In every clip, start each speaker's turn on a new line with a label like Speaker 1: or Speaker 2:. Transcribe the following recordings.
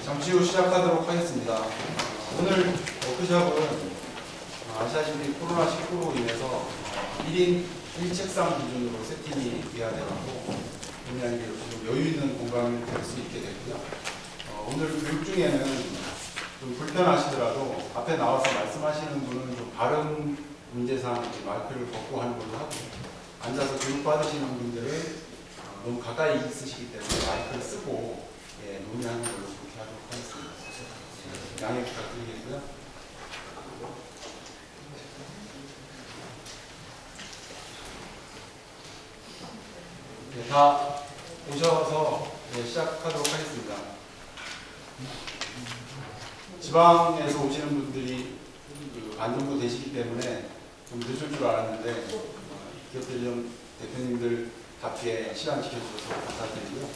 Speaker 1: 잠시 후 시작하도록 하겠습니다. 오늘 워크숍은 아시다시피 코로나19로 인해서 1인 1책상 기준으로 세팅이 비화되고 굉장히 좀 여유 있는 공간을 될 수 있게 됐고요. 오늘 교육 중에는 좀 불편하시더라도 앞에 나와서 말씀하시는 분은 좀 발음 문제상 마이크를 벗고 하는 걸로 하고, 앉아서 교육 받으시는 분들은 너무 가까이 있으시기 때문에 마이크를 쓰고 논의하는 걸로 그렇게 하도록 하겠습니다. 양해 부탁드리겠고요. 다 오셔서 시작하도록 하겠습니다. 지방에서 오시는 분들이 반 정도 되시기 때문에 좀 늦을 줄 알았는데 기업대리점 대표님들답게 시간 지켜주셔서 감사드리고요.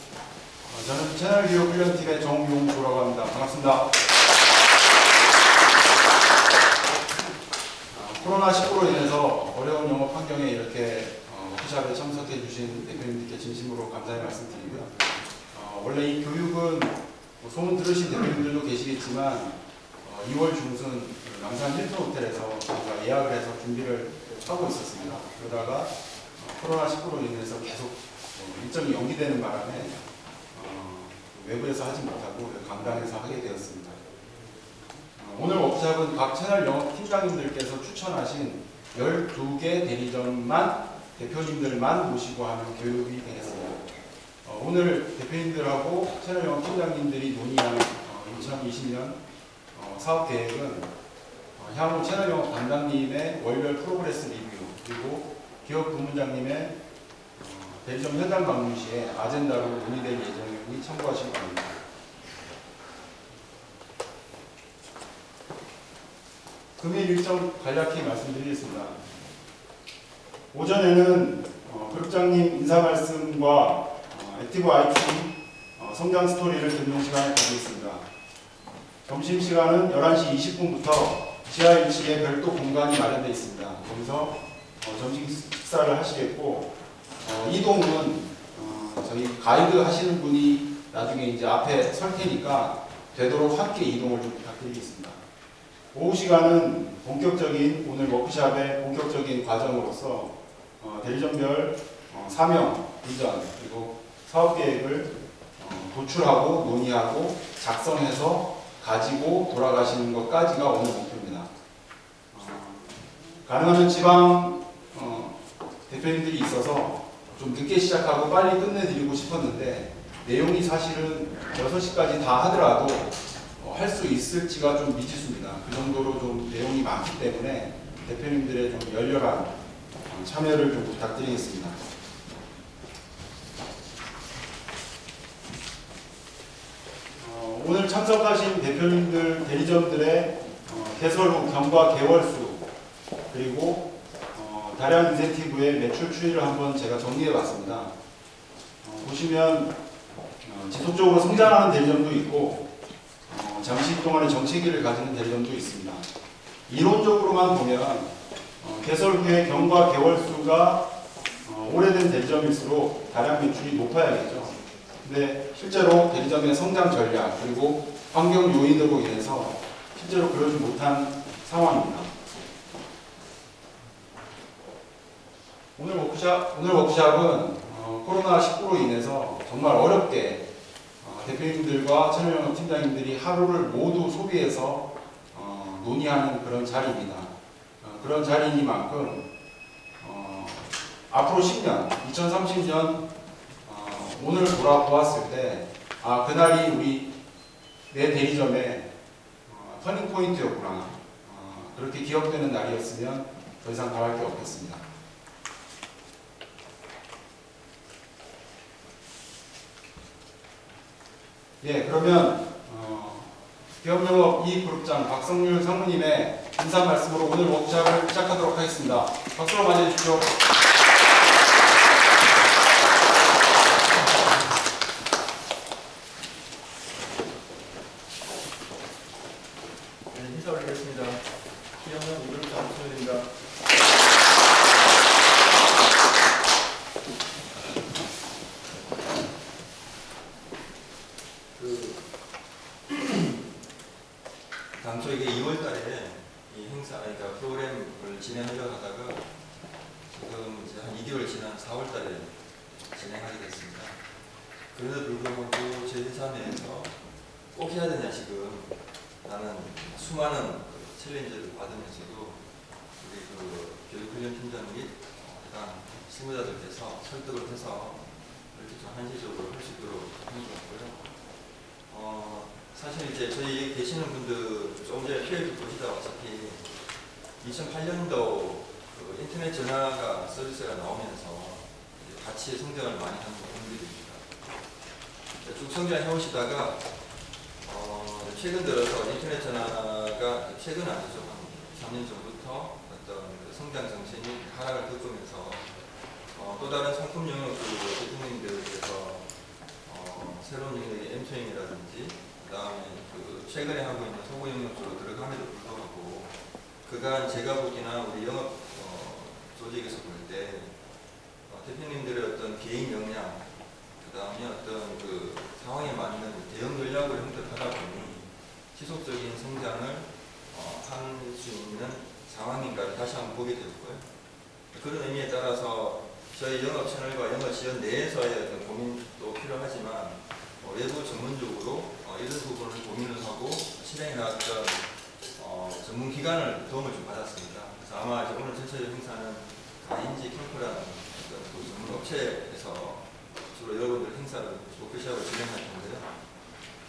Speaker 1: 저는 채널교육훈련팀의 정용조라고 합니다. 반갑습니다. 코로나19로 인해서 어려운 영업 환경에 이렇게 워크숍에 참석해 주신 대표님들께 진심으로 감사의 말씀드리고요. 원래 이 교육은 소문 들으신 대표님들도 계시겠지만 2월 중순 남산 힐튼 호텔에서 저희가 예약을 해서 준비를 하고 있었습니다. 그러다가 코로나19로 인해서 계속 일정이 연기되는 바람에 외부에서 하지 못하고 강당에서 하게 되었습니다. 오늘 워크숍은 각 채널 영업 팀장님들께서 추천하신 12개 대리점만 대표님들만 모시고 하는 교육이 되겠습니다. 오늘 대표님들하고 채널 영업 팀장님들이 논의한 2020년 사업 계획은 향후 채널 영업 담당님의 월별 프로그레스 리뷰, 그리고 기업 부문장님의 대리점 현장 방문 시에 아젠다로 논의될 예정이니 참고하시기 바랍니다. 금일 일정 간략히 말씀드리겠습니다. 오전에는 그룹장님 인사 말씀과 액티브 IT 성장 스토리를 듣는 시간을 가지겠습니다. 점심시간은 11시 20분부터 지하 1층에 별도 공간이 마련되어 있습니다. 거기서 점심 식사를 하시겠고, 이동은 저희 가이드 하시는 분이 나중에 이제 앞에 설 테니까 되도록 함께 이동을 좀 부탁드리겠습니다. 오후 시간은 본격적인 오늘 워크숍의 본격적인 과정으로서 대리점별 사명, 비전, 그리고 사업 계획을 도출하고 논의하고 작성해서 가지고 돌아가시는 것까지가 오늘 목표입니다. 가능하면 지방 대표님들이 있어서 좀 늦게 시작하고 빨리 끝내드리고 싶었는데, 내용이 사실은 6시까지 다 하더라도 할 수 있을지가 좀 미지수입니다. 그 정도로 좀 내용이 많기 때문에 대표님들의 좀 열렬한 참여를 좀 부탁드리겠습니다. 오늘 참석하신 대표님들, 대리점들의 개설 후 경과 개월수, 그리고 다량 인센티브의 매출 추이를 한번 제가 정리해 봤습니다. 보시면 지속적으로 성장하는 대리점도 있고 잠시 동안의 정체기를 가지는 대리점도 있습니다. 이론적으로만 보면 개설 후에 경과 개월수가 오래된 대리점일수록 다량 매출이 높아야겠죠. 근데 실제로 대리점의 성장 전략 그리고 환경 요인으로 인해서 실제로 그러지 못한 상황입니다. 오늘 워크숍은 코로나19로 인해서 정말 어렵게 대표님들과 채널 영업 팀장님들이 하루를 모두 소비해서 논의하는 그런 자리입니다. 그런 자리이니만큼 앞으로 10년, 2030년 오늘 돌아보았을 때 그날이 우리 내 대리점의 터닝 포인트였구나, 그렇게 기억되는 날이었으면 더 이상 바랄 게 없겠습니다. 그러면 기업영업 2그룹장 박성률 상무님의 인사 말씀으로 오늘 워크숍을 시작하도록 하겠습니다. 박수로 맞이해주십시오.
Speaker 2: 당초 이게 2월 달에 이 행사, 그러니까 프로그램을 진행하려고 하다가 지금 이제 한 2개월 지난 4월 달에 진행하게 됐습니다. 그래도 불구하고 저희 회사 내에서 꼭 해야 되냐 지금 라는 수많은 챌린저를 받으면서도 우리 그 교육훈련팀장 및 해당 실무자들께서 설득을 해서 이렇게 좀 한시적으로 할 수 있도록 하는 것 같고요. 사실 이제 저희 계시는 분들 조금 전에 피해를 보시다시피 2008년도 그 인터넷 전화가 서비스가 나오면서 이제 같이 성장을 많이 한 분들입니다. 쭉 성장해 오시다가 최근 들어서 인터넷 전화가 최근 아니죠. 한 3년 전부터 어떤 그 성장 정신이 하락을 겪으면서 또 다른 상품 영역으로 대통령님들께서 새로운 영역의 엠투행이라든지 그 다음에 그 최근에 하고 있는 소구 영역 쪽으로 들어감에도 불구하고 그간 제가 보기나 우리 영업 조직에서 볼 때 대표님들의 어떤 개인 역량 그 다음에 어떤 그 상황에 맞는 대응 전략을 형성하다 보니 지속적인 성장을 할 수 있는 상황인가를 다시 한번 보게 되었고요. 그런 의미에 따라서 저희 영업 채널과 영업 지원 내에서의 어떤 고민도 필요하지만 외부 전문적으로 이런 부분을 고민을 하고 실행해 나갔던 전문 기관을 도움을 좀 받았습니다. 그래서 아마 이제 오늘 전체적 행사는 가인지 캠프라는 어떤 그 전문 업체에서 주로 여러분들 행사를 오피셜로 진행할 텐데요.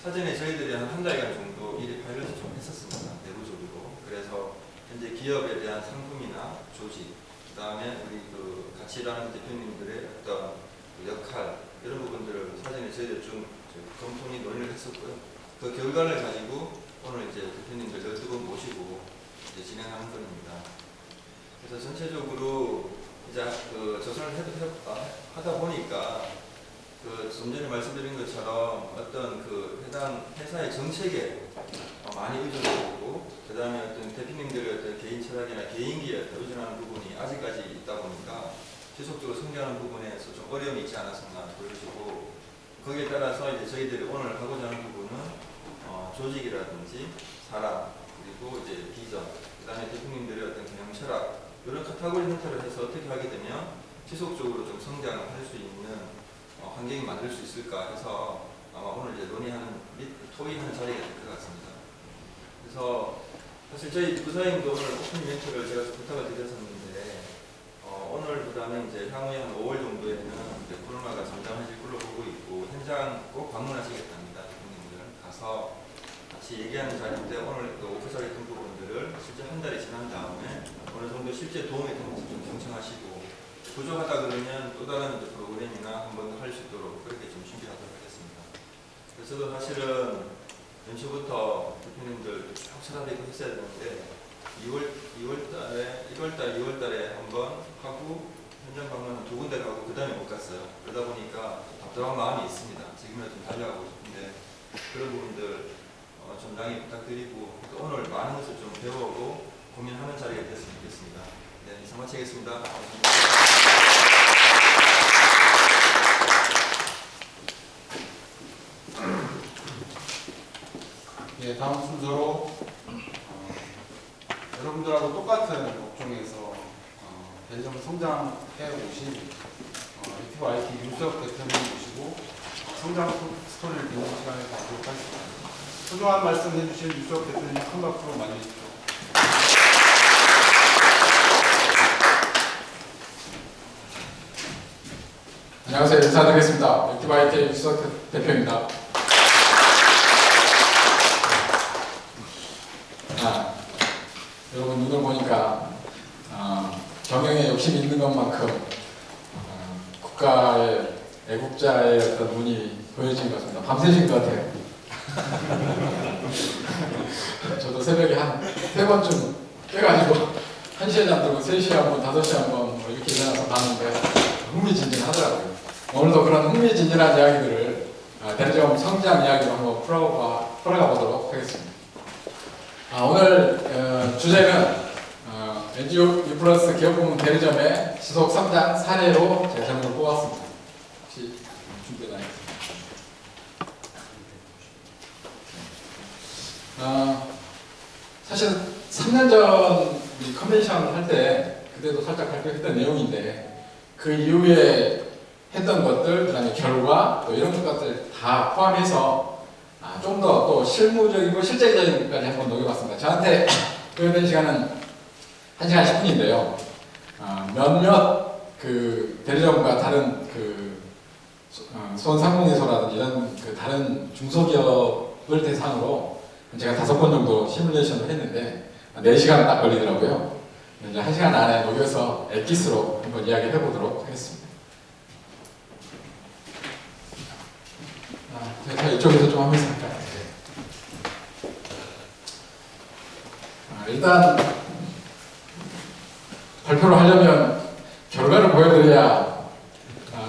Speaker 2: 사전에 저희들이 한 달간 정도 미리 파일럿을 좀 했었습니다. 내부적으로. 그래서 현재 기업에 대한 상품이나 조직, 그 다음에 우리 그 같이 일하는 대표님들의 어떤 그 역할 이런 부분들을 사전에 저희들 좀 검토 및 논의를 했었고요. 그 결과를 가지고 오늘 이제 대표님들 12분 모시고 이제 진행하는 겁니다. 그래서 전체적으로 이제 그 조사를 하다 보니까 그 좀 전에 말씀드린 것처럼 어떤 그 해당 회사의 정책에 많이 의존되고 그 다음에 어떤 대표님들의 어떤 개인 철학이나 개인기에 의존하는 부분이 아직까지 있다 보니까 지속적으로 성장하는 부분에서 좀 어려움이 있지 않았었나 보여지고 거기에 따라서 이제 저희들이 오늘 하고자 하는 부분은 조직이라든지 사람 그리고 이제 비전 그 다음에 대표님들의 어떤 경영 철학 이런 카테고리 형태로 해서 어떻게 하게 되면 지속적으로 좀 성장을 할 수 있는 환경이 만들 수 있을까 해서 아마 오늘 이제 논의하는 및 토의하는 자리가 될 것 같습니다. 그래서 사실 저희 부사님도 오늘 오픈 이벤트를 제가 좀 부탁을 드렸었는데 오늘보다는 이제 향후에 한 5월 정도에는 이제 코로나가 잠잠해질 걸로 보고 있고 현장 꼭 방문하시겠답니다. 대표님들 가서 같이 얘기하는 자리인데 오늘 그 오피셜 했던 부분들을 실제 한 달이 지난 다음에 어느 정도 실제 도움이 되는지 좀 경청하시고 부족하다 그러면 또 다른 프로그램이나 한 번 더 할 수 있도록 그렇게 좀 준비하도록 하겠습니다. 그래서 저도 사실은 연초부터 대표님들 쭉 찾아뵙고 했어야 되는데 1월달에 한번 하고 현장 방문 한 2군데 가고 그 다음에 못 갔어요. 그러다 보니까 답답한 마음이 있습니다. 지금이라도 좀 달려가고 싶은데 그런 부분들 좀 양해 부탁드리고 또 오늘 많은 것을 좀 배워오고 고민하는 자리가 됐으면 좋겠습니다. 네, 이상 마치겠습니다. 고맙습니다.
Speaker 1: 예, 다음 순서로 여러분들하고 똑같은 업종에서 대리점 성장해 오신 액티브 IT 윤석 대표님 모시고 성장 스토리를 듣는 시간을 갖도록 하겠습니다. 소중한 말씀 해주신 윤석 대표님 큰 박수로 맞이해주십시오.
Speaker 3: 안녕하세요. 인사드리겠습니다. 액티브 IT 윤석 대표입니다. 여러분 눈을 보니까 경영에 욕심이 있는 것만큼 국가의 애국자의 어떤 눈이 보여진 것 같습니다. 밤새신 것 같아요. 저도 새벽에 한 3번쯤 깨가지고 1시에 잠들고 3시에 한 번, 5시에 한 번 이렇게 일어나서 봤는데 흥미진진하더라고요. 오늘도 그런 흥미진진한 이야기들을 대리점 성장 이야기로 한번 풀어가 보도록 하겠습니다. 오늘 주제는 NGO U+ 기업부문 대리점의 지속 성장 사례로 제 제목을 뽑았습니다. 혹시 준비되어 있습니다. 사실 3년 전 우리 컨벤션 할 때 그때도 살짝 발표했던 내용인데 그 이후에 했던 것들, 그다음에 결과 또 이런 것들 다 포함해서 좀 더 또 실무적이고 실제적인 것까지 한번 녹여봤습니다. 저한테 소요된 시간은 1시간 10분인데요. 몇몇 그 대리점과 다른 그 수원상공회소라든지 이런 그 다른 중소기업을 대상으로 제가 5번 정도 시뮬레이션을 했는데 4시간 딱 걸리더라고요. 이제 1시간 안에 녹여서 엑기스로 한번 이야기해 보도록 하겠습니다. 제가 이쪽에서 좀 하면서 할까요? 일단 발표를 하려면 결과를 보여드려야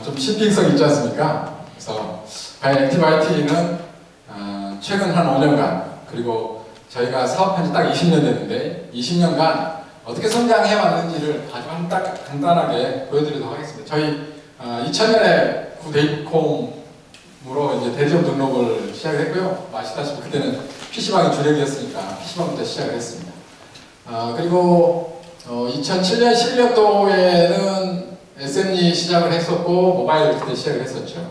Speaker 3: 좀 신빙성이 있지 않습니까? 그래서 과연 액티브IT는 최근 한 5년간 그리고 저희가 사업한 지 딱 20년 됐는데 20년간 어떻게 성장해 왔는지를 아주 간단하게 보여드리도록 하겠습니다. 저희 2000년에 구데이콤으로 이제 대리점 등록을 시작했고요. 아시다시피 그때는 PC방이 주력이었으니까 PC방부터 시작을 했습니다. 그리고 2007년 11년도에는 SME 시작을 했었고 모바일 그때 시작을 했었죠.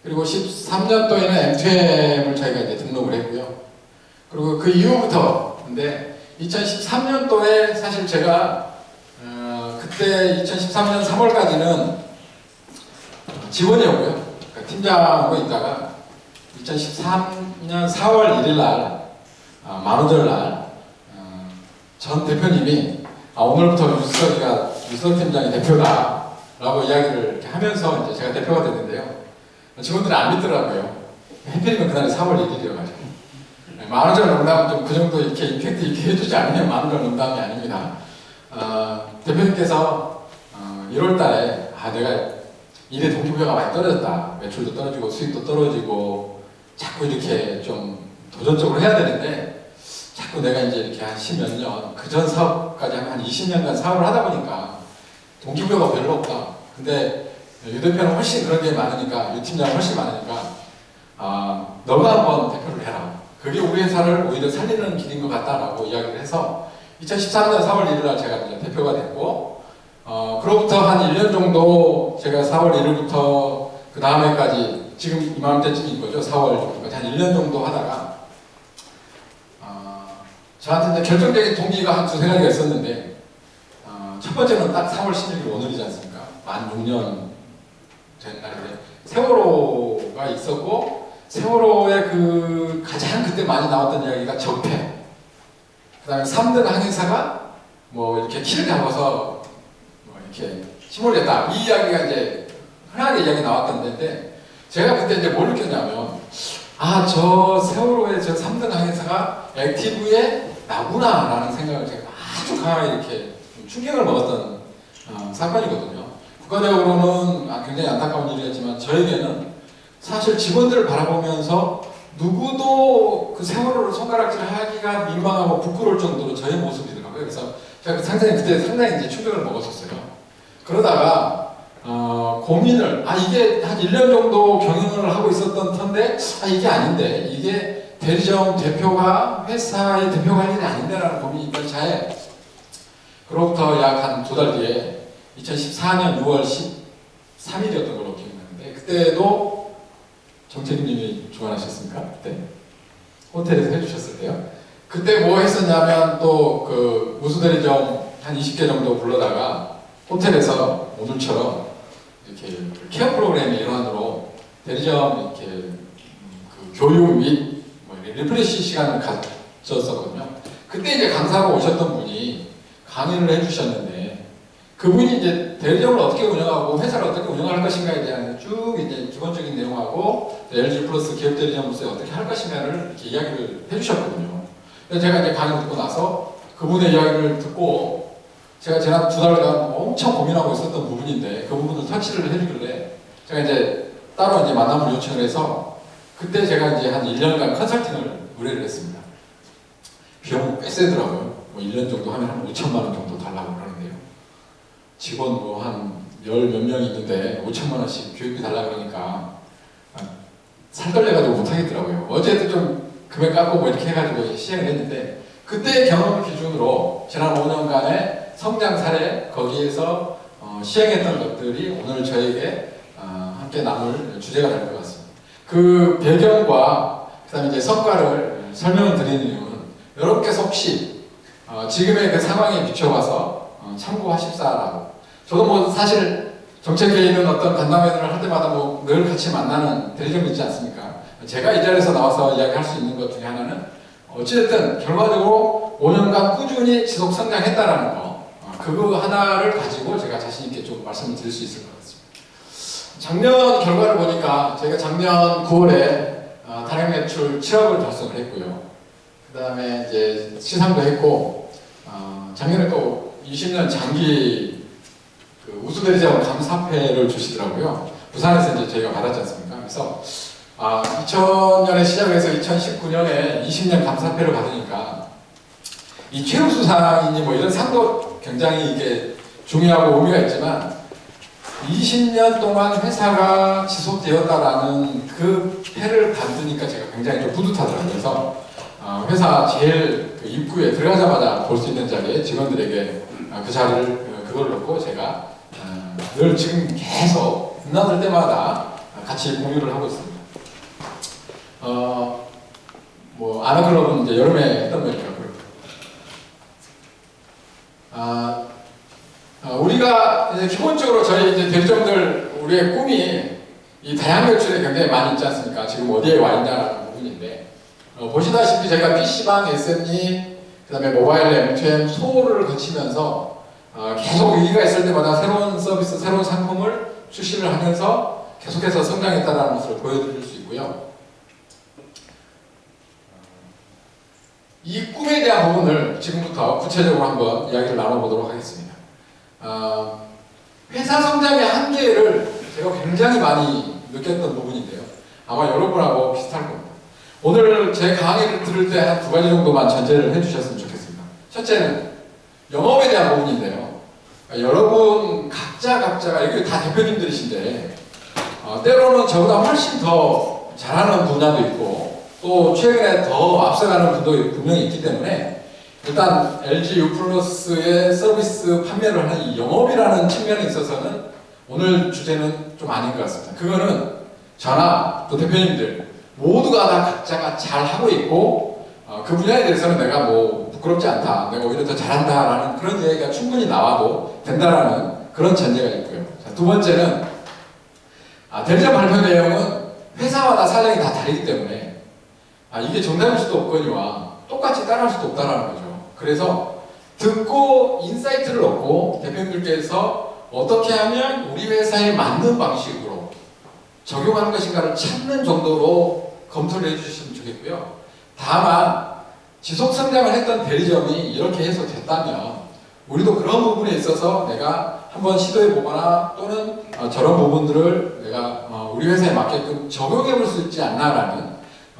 Speaker 3: 그리고 13년도에는 M2M을 저희가 이제 등록을 했고요. 그리고 그 이후부터 근데 2013년도에 사실 제가 그때 2013년 3월까지는 직원이었고요. 그러니까 팀장으로 있다가 2013년 4월 1일 날 만우절 날 전 대표님이 오늘부터 유석 팀장이 대표다 라고 이야기를 이렇게 하면서 이제 제가 대표가 됐는데요. 직원들이 안 믿더라고요. 해필이면 그날이 4월 1일이어가지고 만우절 농담은 좀 그 정도 이렇게 임팩트 있게 해주지 않으면 만우절 농담이 아닙니다. 대표님께서 1월 달에 내가 일의 동기부여가 많이 떨어졌다. 매출도 떨어지고 수익도 떨어지고 자꾸 이렇게 좀 도전적으로 해야 되는데 자꾸 내가 이제 이렇게 한 10몇 년, 그 전 사업까지 한 20년간 사업을 하다 보니까 동기부여가 별로 없다. 근데 유 대표는 훨씬 그런 게 많으니까, 유 팀장은 훨씬 많으니까, 너가 한번 대표를 해라. 그게 우리 회사를 오히려 살리는 길인 것 같다라고 이야기를 해서 2013년 4월 1일 날 제가 이제 대표가 됐고, 그로부터 한 1년 정도 제가 4월 1일부터 그 다음 해까지 지금 이맘때쯤인 거죠. 4월 정도까지 한 1년 정도 하다가 저한테 이제 결정적인 동기가 한 2-3가지가 있었는데 첫 번째는 딱 4월 16일 오늘이지 않습니까? 만 6년 된 날인데 세월호가 있었고 세월호의 그 가장 그때 많이 나왔던 이야기가 적폐, 그 다음에 3등 항해사가 뭐 이렇게 키를 잡아서 뭐 이렇게 힘을 냈다, 이 이야기가 이제 흔하게 이야기 나왔던 데인데 제가 그때 이제 뭘 느꼈냐면 저 세월호의 저 3등 항해사가 액티브의 나구나 라는 생각을 제가 아주 강하게 이렇게 충격을 먹었던 사건이거든요. 국가적으로는 굉장히 안타까운 일이었지만 저에게는 사실 직원들을 바라보면서 누구도 그 세월호를 손가락질 하기가 민망하고 부끄러울 정도로 저의 모습이더라고요. 그래서 제가 그때 상당히 이제 충격을 먹었었어요. 그러다가 고민을 이게 한 1년 정도 경영을 하고 있었던 터인데 이게 아닌데, 이게 대리점 대표가 회사의 대표가 할 일이 아닌데라는 고민이 있던 차에 그로부터 약 한 2달 뒤에 2014년 6월 13일이었던 걸로 기억나는데 그때도 정책님이 주관하셨습니까? 그때 호텔에서 해주셨을 때요. 그때 뭐 했었냐면 또 그 우수대리점 한 20개 정도 불러다가 호텔에서 오늘처럼 이렇게 케어 프로그램의 일환으로 대리점 이렇게 그 교육 및 뭐 리프레시 시간을 가졌었거든요. 그때 이제 강사로 오셨던 분이 강의를 해주셨는데 그분이 이제 대리점을 어떻게 운영하고 회사를 어떻게 운영할 것인가에 대한 쭉 이제 기본적인 내용하고 LG 플러스 기업 대리점으로서 어떻게 할 것인가를 이렇게 이야기를 해주셨거든요. 그래서 제가 이제 강의 듣고 나서 그분의 이야기를 듣고 제가 지난 2달간 엄청 고민하고 있었던 부분인데 그 부분을 터치를 해주길래 제가 이제 따로 이제 만남을 요청을 해서 그때 제가 이제 한 1년간 컨설팅을 의뢰를 했습니다. 비용은 꽤 세더라고요. 뭐 1년 정도 하면 한 5천만 원 정도 달라고 그러는데요. 직원 뭐 한 10몇 명이 있는데 5천만 원씩 교육비 달라고 그러니까 살 떨려가지고 못하겠더라고요. 어쨌든 좀 금액 깎고 뭐 이렇게 해가지고 시행을 했는데 그 그때의 경험을 기준으로 지난 5년간의 성장 사례 거기에서 시행했던 것들이 오늘 저에게 함께 남을 주제가 될 것 같습니다. 그 배경과 그다음에 이제 성과를 설명을 드리는 이유는 여러분께서 혹시 지금의 그 상황에 비춰봐서 참고하십사라고. 저도 뭐 사실 정책회의 있는 어떤 간담회들을 할 때마다 뭐 늘 같이 만나는 대리점이 있지 않습니까? 제가 이 자리에서 나와서 이야기할 수 있는 것 중에 하나는 어찌됐든 결과적으로 5년간 꾸준히 지속 성장했다라는 거, 그거 하나를 가지고 제가 자신 있게 좀 말씀을 드릴 수 있을 것 같습니다. 작년 결과를 보니까 저희가 작년 9월에 단행 매출 7억을 달성을 했고요. 그 다음에 이제 시상도 했고, 작년에 또 20년 장기 그 우수대리자원 감사패를 주시더라고요. 부산에서 이제 저희가 받았지 않습니까? 그래서 2000년에 시작해서 2019년에 20년 감사패를 받으니까 이 최우수상이니 뭐 이런 상도 굉장히 이게 중요하고 의미가 있지만 20년 동안 회사가 지속되었다라는 그 패를 받으니까 제가 굉장히 좀 뿌듯하더라고요. 그래서 회사 제일 그 입구에 들어가자마자 볼 수 있는 자리에 직원들에게 그 자리를 그걸 놓고 제가 늘 지금 계속 분나들 때마다 같이 공유를 하고 있습니다. 뭐 아나클럽은 이제 여름에 했던 거니까 우리가 이제 기본적으로 저희 이제 대리점들 우리의 꿈이 이 다양한 매출에 굉장히 많이 있지 않습니까? 지금 어디에 와 있냐라는 부분인데 보시다시피 저희가 PC방, SME, 그다음에 모바일 M2M, 소를 거치면서 계속 위기가 있을 때마다 새로운 서비스, 새로운 상품을 출시를 하면서 계속해서 성장했다는 것을 보여드릴 수 있고요. 이 꿈에 대한 부분을 지금부터 구체적으로 한번 이야기를 나눠보도록 하겠습니다. 회사 성장의 한계를 제가 굉장히 많이 느꼈던 부분인데요. 아마 여러분하고 비슷할 겁니다. 오늘 제 강의를 들을 때 한 2가지 정도만 전제를 해주셨으면 좋겠습니다. 첫째는 영업에 대한 부분인데요. 여러분 각자가 이게 다 대표님들이신데 때로는 저보다 훨씬 더 잘하는 분야도 있고 또 최근에 더 앞서가는 분도 분명히 있기 때문에 일단 LG U+의 서비스 판매를 하는 이 영업이라는 측면에 있어서는 오늘 주제는 좀 아닌 것 같습니다. 그거는 저나 또 대표님들 모두가 다 각자가 잘 하고 있고 그 분야에 대해서는 내가 뭐 부끄럽지 않다, 내가 오히려 더 잘한다라는 그런 얘기가 충분히 나와도 된다라는 그런 전제가 있고요. 자, 두 번째는 대리점 발표 내용은 회사마다 사정이 다 다르기 때문에 이게 정답일 수도 없거니와 똑같이 따라할 수도 없다라는 거죠. 그래서 듣고 인사이트를 얻고 대표님들께서 어떻게 하면 우리 회사에 맞는 방식으로 적용하는 것인가를 찾는 정도로 검토를 해주시면 좋겠고요. 다만 지속 성장을 했던 대리점이 이렇게 해서 됐다면 우리도 그런 부분에 있어서 내가 한번 시도해 보거나 또는 저런 부분들을 내가 우리 회사에 맞게끔 적용해 볼 수 있지 않나라는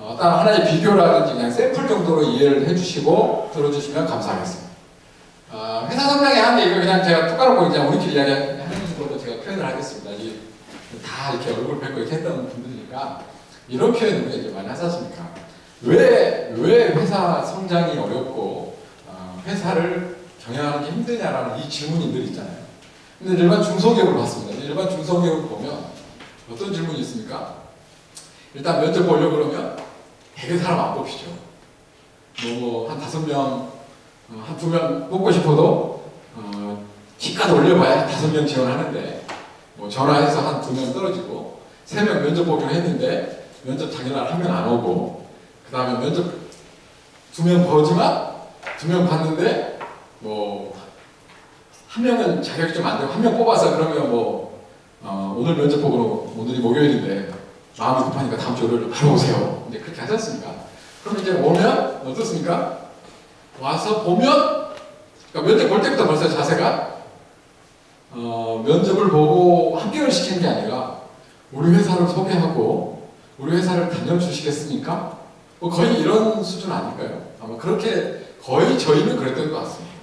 Speaker 3: 어떤 하나의 비교라든지 그냥 샘플 정도로 이해를 해주시고 들어주시면 감사하겠습니다. 회사 성장의 한계 이거 그냥 제가 툭 까놓고 그냥 우리끼리 이야기하는 걸로 제가 표현을 하겠습니다. 다 이렇게 얼굴 뵙고 이렇게 했던 분들이니까 이런 표현을 이제 많이 하셨습니까? 왜 회사 성장이 어렵고 회사를 경영하는 게 힘드냐라는 이 질문이 늘 있잖아요. 근데 일반 중소기업을 봤습니다. 일반 중소기업을 보면 어떤 질문이 있습니까? 일단 면접 보려고 그러면 되게 사람 안 뽑히죠. 한 5명, 한 2명 뽑고 싶어도 키까지 올려봐야 5명 지원하는데 전화해서 한 2명 떨어지고 3명 면접 보기로 했는데 면접 당일날 1명 안 오고 그 다음에 면접 2명 보지만 2명 봤는데 1명은 자격이 좀 안 되고 1명 뽑아서 그러면 오늘 면접 보고 오늘이 목요일인데 마음이 급하니까 다음 주 월요일로 바로 오세요. 근데 그렇게 하지 않습니까? 그럼 이제 오면 어떻습니까? 와서 보면 그러니까 면접 볼 때부터 벌써 자세가 면접을 보고 합격을 시키는 게 아니라 우리 회사를 소개하고 우리 회사를 다녀주시겠습니까? 거의 이런 수준 아닐까요? 아마 그렇게 거의 저희는 그랬던 것 같습니다.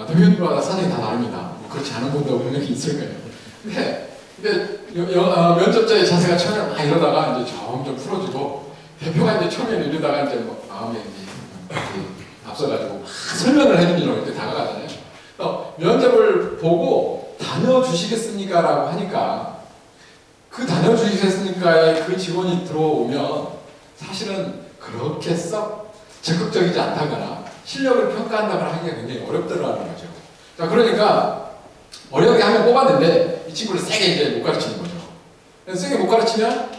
Speaker 3: 대표님마다 사정이 다 다릅니다. 그렇지 않은 분도 분명히 있을 거예요. 근데 면접자의 자세가 처음에 막 이러다가 이제 점점 풀어지고 대표가 이제 처음에 이러다가 이제 마음에 이제 앞서가지고 막 설명을 해주려고 이렇게 다가가잖아요. 면접을 보고 다녀주시겠습니까? 라고 하니까 그 다녀주시겠습니까에 그 직원이 들어오면 사실은 그렇게 썩 적극적이지 않다거나 실력을 평가한다거나 하기가 굉장히 어렵더라는 거죠. 자, 그러니까 어렵게 하면 뽑았는데 이 친구를 세게 이제 못 가르치는 거죠. 그래서 세게 못 가르치면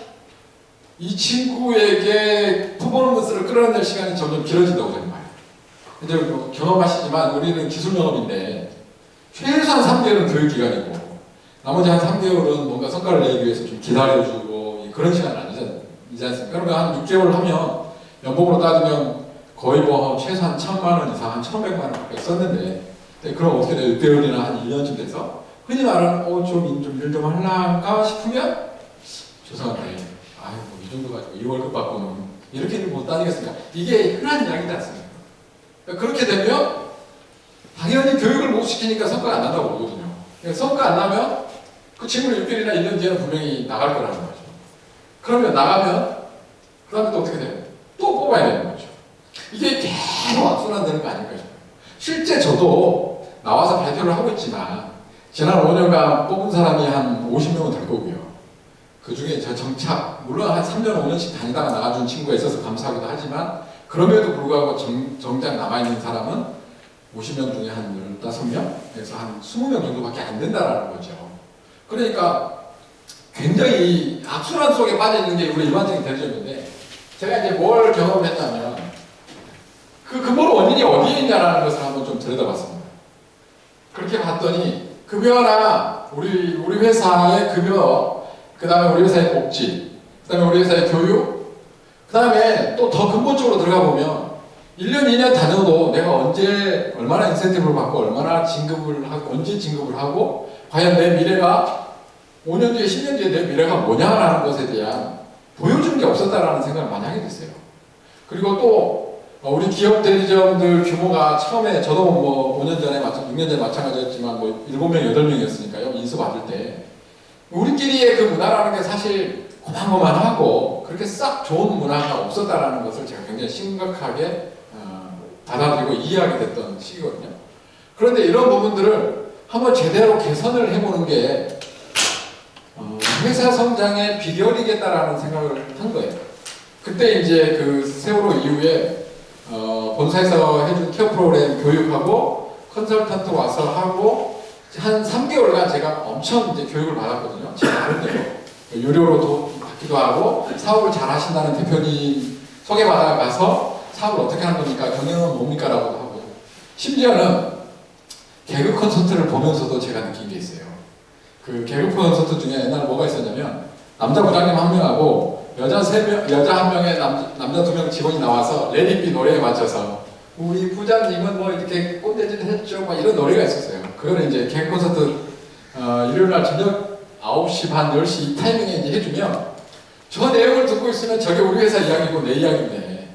Speaker 3: 이 친구에게 퍼포먼스를 끌어낼 시간이 점점 길어진다고 저는 말해요. 이제 뭐 경험하시지만 우리는 기술 영업인데 최소한 3개월은 교육기간이고 나머지 한 3개월은 뭔가 성과를 내기 위해서 좀 기다려주고 그런 시간은 아니지 않습니까? 그러면 한 6개월 하면 연봉으로 따지면 거의 뭐 최소한 1,000만 원 이상, 한 1,500만 원밖에 썼는데 그럼 어떻게 돼요? 6개월이나 한 1년쯤 돼서 흔히 말하는 좀 일 좀 하려까 싶으면 죄송한데 아이고 이 정도 가지고 2월급 받고는 이렇게는 못 다니겠습니까? 이게 흔한 이야기지 않습니까? 그렇게 되면 당연히 교육을 못 시키니까 성과가 안 난다고 보거든요. 성과 안 나면 그 친구는 6개월이나 1년 뒤에는 분명히 나갈 거라는 거죠. 그러면 나가면 그 다음에 또 어떻게 돼요? 또 뽑아야 되는 거죠. 이게 계속 악순환되는 거 아닐까 싶어요. 실제 저도 나와서 발표를 하고 있지만 지난 5년간 뽑은 사람이 한 50명은 될 거고요. 그 중에 저 정착, 물론 한 3년, 5년씩 다니다가 나가준 친구가 있어서 감사하기도 하지만 그럼에도 불구하고 정작 남아있는 사람은 50명 중에 한 15명에서 한 20명 정도밖에 안 된다는 거죠. 그러니까 굉장히 악순환 속에 빠져있는 게 우리 일반적인 대리점인데 제가 이제 뭘 경험했냐면 그 근본 원인이 어디에 있냐라는 것을 한번 좀 들여다봤습니다. 그렇게 봤더니 급여나 우리 회사의 급여, 그 다음에 우리 회사의 복지, 그 다음에 우리 회사의 교육, 그 다음에 또 더 근본적으로 들어가 보면 1년, 2년 다녀도 내가 언제 얼마나 인센티브를 받고 얼마나 진급을 하고 언제 진급을 하고 과연 내 미래가 5년 뒤에 10년 뒤에 내 미래가 뭐냐라는 것에 대한 보여주는 게 없었다라는 생각을 많이 하게 됐어요. 그리고 또 우리 기업 대리점들 규모가 처음에 저도 뭐 5년 전에 6년 전에 마찬가지였지만 뭐 7명, 8명이었으니까요. 인수 받을 때 우리끼리의 그 문화라는 게 사실 고만고만하고 그렇게 싹 좋은 문화가 없었다라는 것을 제가 굉장히 심각하게 받아들이고 이해하게 됐던 시기거든요. 그런데 이런 부분들을 한번 제대로 개선을 해보는 게 회사 성장의 비결이겠다라는 생각을 한 거예요. 그때 이제 그 세월호 이후에 본사에서 해준 케어 프로그램 교육하고 컨설턴트 와서 하고 한 3개월간 제가 엄청 이제 교육을 받았거든요. 제 나름대로 유료로도 받기도 하고 사업을 잘 하신다는 대표님 소개받아 가서 사업을 어떻게 하는 겁니까? 경영은 뭡니까? 라고 하고 심지어는 개그 콘서트를 보면서도 제가 느낀 게 있어요. 그 개그 콘서트 중에 옛날에 뭐가 있었냐면 남자 부장님 1명하고 여자 1명에 남자 2명 직원이 나와서 레디비 노래에 맞춰서 우리 부장님은 뭐 이렇게 꼰대짓 했죠 뭐 이런 노래가 있었어요. 그거는 이제 개그 콘서트 일요일날 저녁 9시 반 10시 이 타이밍에 이제 해주면 저 내용을 듣고 있으면 저게 우리 회사 이야기고 내 이야기인데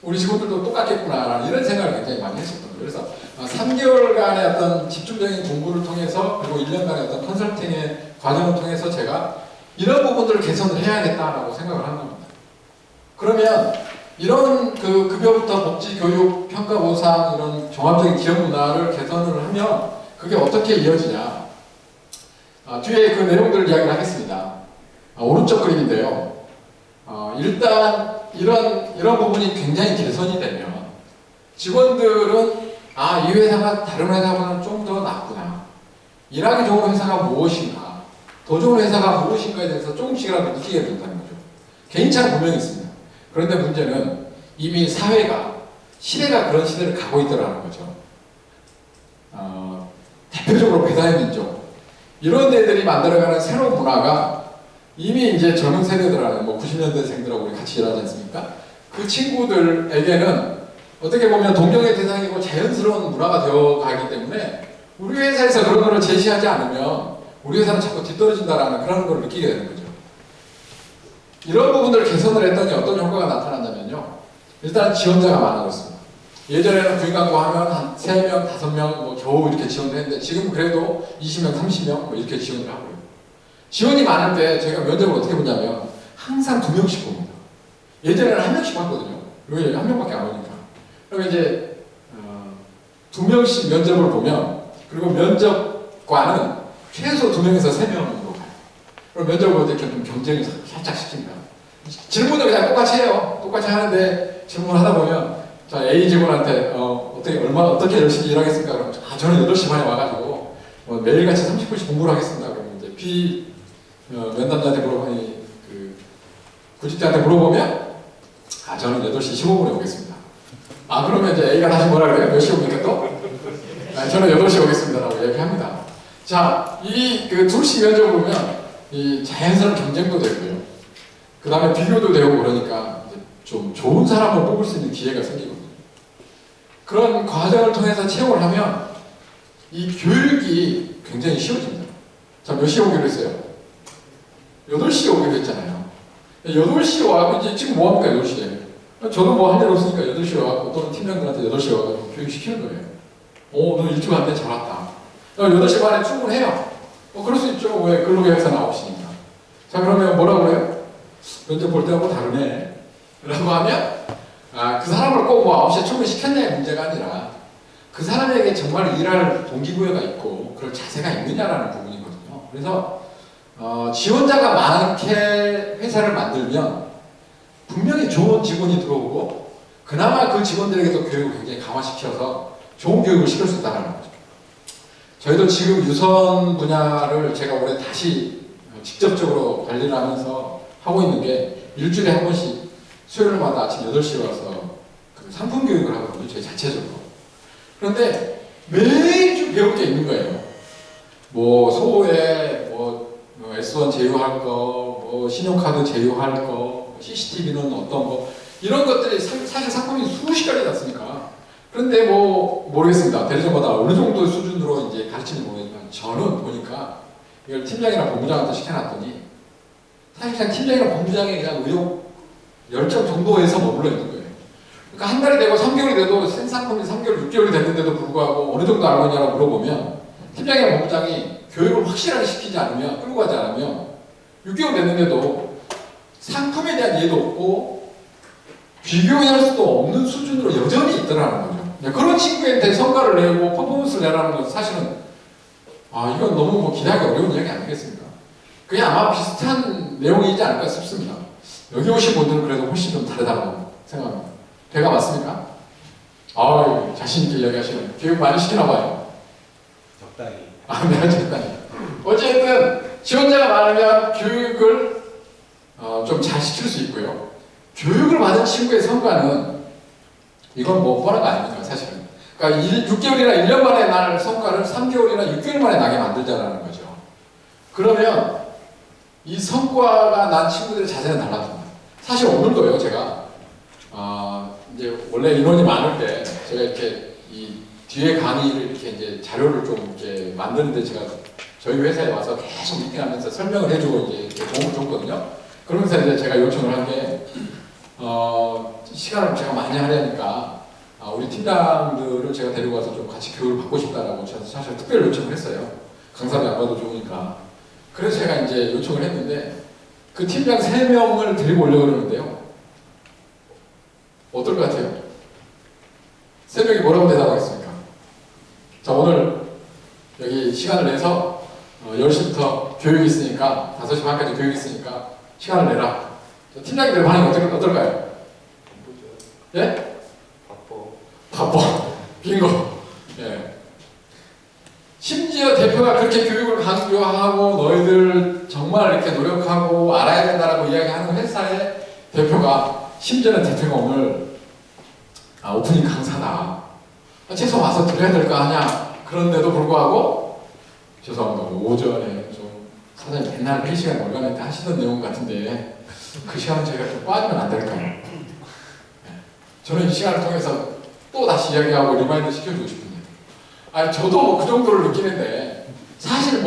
Speaker 3: 우리 직원들도 똑같겠구나 이런 생각을 굉장히 많이 했었던 거예요. 그래서 3개월간의 어떤 집중적인 공부를 통해서 그리고 1년간의 어떤 컨설팅의 과정을 통해서 제가 이런 부분들을 개선을 해야겠다라고 생각을 한 겁니다. 그러면 이런 그 급여부터 복지, 교육, 평가, 보상 이런 종합적인 기업 문화를 개선을 하면 그게 어떻게 이어지냐? 뒤에 그 내용들을 이야기를 하겠습니다. 오른쪽 그림인데요. 일단 이런 부분이 굉장히 개선이 되면 직원들은 이 회사가 다른 회사보다는 좀 더 낫구나. 일하기 좋은 회사가 무엇인가, 더 좋은 회사가 무엇인가에 대해서 조금씩이라도 느끼게 된다는 거죠. 개인차는 분명히 있습니다. 그런데 문제는 이미 사회가, 시대가 그런 시대를 가고 있더라는 거죠. 대표적으로 배달의 민족, 이런 데들이 만들어가는 새로운 문화가 이미 이제 젊은 세대들하고 뭐 90년대생들하고 우리 같이 일하지 않습니까? 그 친구들에게는 어떻게 보면 동경의 대상이고 자연스러운 문화가 되어 가기 때문에 우리 회사에서 그런 거를 제시하지 않으면 우리 회사는 자꾸 뒤떨어진다라는 그런 걸 느끼게 되는 거죠. 이런 부분들을 개선을 했더니 어떤 효과가 나타났냐면요. 일단 지원자가 많아졌습니다. 예전에는 구인 광고하면 한 3명, 5명 뭐 겨우 이렇게 지원을 했는데 지금 그래도 20명, 30명 뭐 이렇게 지원을 하고요. 지원이 많을 때 저희가 면접을 어떻게 보냐면 항상 2명씩 봅니다. 예전에는 1명씩 봤거든요. 왜 1명밖에 안 오니까. 그럼 이제 2명씩 면접을 보면, 그리고 면접관은 최소 2명에서 3명으로 가요. 그럼 면접을 볼 때 좀 경쟁을 살짝 시킵니다. 질문을 그냥 똑같이 해요. 똑같이 하는데 질문하다 보면 자, A 직원한테 어떻게 열심히 일하겠습니까? 그럼 저는 8시 반에 와가지고 매일같이 30분씩 공부를 하겠습니다. 그러면 이제 B 면담자한테 물어보니 구직자한테 물어보면 저는 8시 15분에 오겠습니다. 그러면 이제 A가 다시 뭐라 그래요? 몇 시 옵니까 또? 저는 8시에 오겠습니다라고 얘기합니다. 자, 둘씩 면접을 보면 이 자연스러운 경쟁도 되고요. 그 다음에 비교도 되고 그러니까 이제 좀 좋은 사람을 뽑을 수 있는 기회가 생기거든요. 그런 과정을 통해서 채용을 하면 이 교육이 굉장히 쉬워집니다. 자, 몇 시에 오기로 했어요? 8시에 오기로 했잖아요. 8시에 와서 이제 지금 뭐합니까 8시에? 저도 뭐 할 일 없으니까 8시에 와서 또는 팀장들한테 8시에 와서 교육시키는 거예요. 너 일찍 왔네, 잘 왔다. 8시 반에 출근해요. 그럴 수 있죠. 왜? 근로계약서 9시니까. 자, 그러면 뭐라고 그래요? 면접 볼 때하고 다르네. 라고 하면, 그 사람을 꼭 뭐 9시에 출근시켰냐의 문제가 아니라, 그 사람에게 정말 일할 동기부여가 있고, 그럴 자세가 있느냐라는 부분이거든요. 그래서, 지원자가 많게 회사를 만들면, 분명히 좋은 직원이 들어오고, 그나마 그 직원들에게도 교육을 굉장히 강화시켜서 좋은 교육을 시킬 수 있다는 거죠. 저희도 지금 유선 분야를 제가 올해 다시 직접적으로 관리를 하면서 하고 있는 게 일주일에 한 번씩 수요일마다 아침 8시에 와서 상품 교육을 하거든요. 저희 자체적으로. 그런데 매주 배울 게 있는 거예요. 뭐 소에 S1 제휴할 거, 신용카드 제휴할 거, CCTV는 어떤 거 이런 것들이 사실 상품이 수십 가지 났으니까. 그런데 모르겠습니다. 대리점마다 어느 정도 수준으로 이제 가르치는 모르겠지만 저는 보니까 이걸 팀장이나 본부장한테 시켜놨더니 사실상 팀장이나 본부장의 그냥 의욕 열정 정도에서 머물러 있는 거예요. 그러니까 한 달이 되고 3개월이 돼도 생상품이 3개월, 6개월이 됐는데도 불구하고 어느 정도 알고 있냐고 물어보면 팀장이나 본부장이 교육을 확실하게 시키지 않으면, 끌고 가지 않으면 6개월 됐는데도 상품에 대한 이해도 없고 비교할 수도 없는 수준으로 여전히 있더라는 거죠. 그런 친구한테 성과를 내고 퍼포먼스를 내라는 건 사실은 이건 너무 기대하기 어려운 이야기 아니겠습니까? 그게 아마 비슷한 내용이지 않을까 싶습니다. 여기 오신 분들은 그래도 훨씬 좀 다르다고 생각합니다. 배가 맞습니까? 자신있게 이야기하시는 교육 많이 시키나 봐요.
Speaker 1: 적당히.
Speaker 3: 네, 적당히. 어쨌든 지원자가 많으면 교육을 좀 잘 시킬 수 있고요. 교육을 받은 친구의 성과는 이건 뻔한 거 아닙니까, 사실은. 그러니까 6개월이나 1년 만에 날 성과를 3개월이나 6개월 만에 나게 만들자라는 거죠. 그러면 이 성과가 난 친구들의 자세는 달라집니다. 사실 오늘도요, 제가 이제 원래 인원이 많을 때 제가 이렇게 이 뒤에 강의를 이렇게 이제 자료를 좀 이렇게 만드는데 제가 저희 회사에 와서 계속 미팅하면서 설명을 해주고 이제 이렇게 도움을 줬거든요. 그러면서 이제 제가 요청을 한 게 시간을 제가 많이 하려니까 우리 팀장들을 제가 데리고 와서 좀 같이 교육을 받고 싶다라고 저는 사실 특별히 요청을 했어요. 강사비 안 받아도 좋으니까. 그래서 제가 이제 요청을 했는데 그 팀장 3명을 데리고 오려고 그러는데요. 어떨 것 같아요? 3명이 뭐라고 대답하겠습니까? 자, 오늘 여기 시간을 내서 10시부터 교육이 있으니까 5시 반까지 교육이 있으니까 시간을 내라. 팀장님들 반응이 어떨까요? 예? 바빠. 빙고. 예. 심지어 대표가 그렇게 교육을 강조하고 너희들 정말 이렇게 노력하고 알아야 된다라고 이야기하는 회사의 대표가 심지어는 대표가 오늘 오프닝 강사다. 최소 와서 들어야 될 거 아니야. 그런데도 불구하고 죄송합니다. 오전에 좀 사장님 맨날 회의시간 월간에 하시던 내용 같은데 그 시간은 저희가 좀 빠지면 안 될까요? 저는 이 시간을 통해서 또 다시 이야기하고 리마인드 시켜주고 싶은데 저도 그 정도를 느끼는데 사실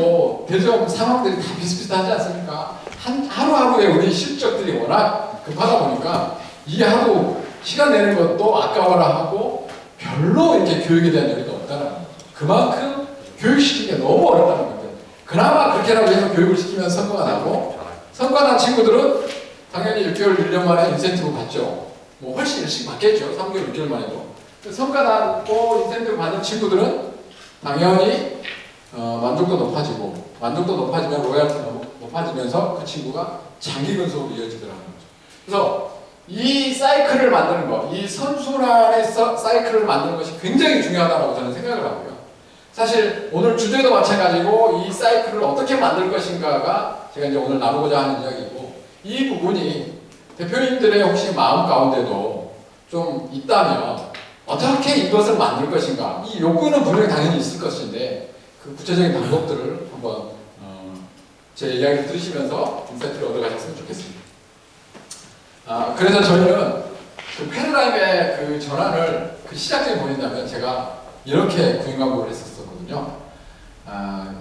Speaker 3: 대기업 상황들이 다 비슷비슷하지 않습니까? 하루하루에 우리 실적들이 워낙 급하다 보니까 이 하루 시간 내는 것도 아까워라 하고 별로 이렇게 교육에 대한 여유가 없다는 거죠. 그만큼 교육시키기가 너무 어렵다는 거죠. 그나마 그렇게라도 해서 교육을 시키면 성과가 나고 성과 난 친구들은 당연히 6개월, 1년 만에 인센티브 받죠. 훨씬 일찍 받겠죠. 3개월, 6개월 만에도. 성과받고 인센티브 받은 친구들은 당연히 만족도 높아지면 로얄티가 높아지면서 그 친구가 장기 근속으로 이어지더라는 거죠. 그래서 이 사이클을 만드는 것, 이 선순환의 사이클을 만드는 것이 굉장히 중요하다고 저는 생각을 하고요. 사실 오늘 주제도 마찬가지고 이 사이클을 어떻게 만들 것인가가 제가 이제 오늘 나누고자 하는 이야기고, 이 부분이 대표님들의 혹시 마음 가운데도 좀 있다면 어떻게 이것을 만들 것인가, 이 욕구는 분명히 당연히 있을 것인데 그 구체적인 방법들을 한번 제 이야기를 들으시면서 인사이트를 얻어가셨으면 좋겠습니다. 그래서 저희는 그 패러다임의 그 전환을 그 시작점에 보인다면 제가 이렇게 구인 광고를 했었거든요.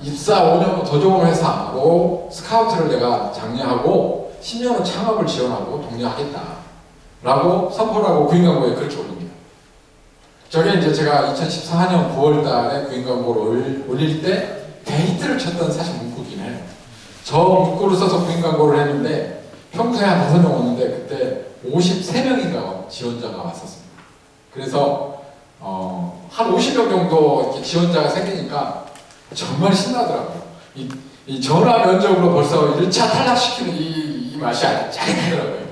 Speaker 3: 입사 5년 후 도전을 회사로 스카우트를 내가 장려하고 10년 후 창업을 지원하고 독려하겠다 라고 선포를 하고 구인 광고에 그렇게 올립니다. 저게 이제 제가 2014년 9월 달에 구인 광고를 올릴 때 데이트를 쳤던 사실 문구긴 해요. 저 문구를 써서 구인 광고를 했는데 평소에 한 5명 오는데 그때 53명인가 지원자가 왔었습니다. 그래서 한 50명 정도 이렇게 지원자가 생기니까 정말 신나더라고요. 이 전화 면접으로 벌써 1차 탈락시키는 이 맛이 짜릿하더라고요.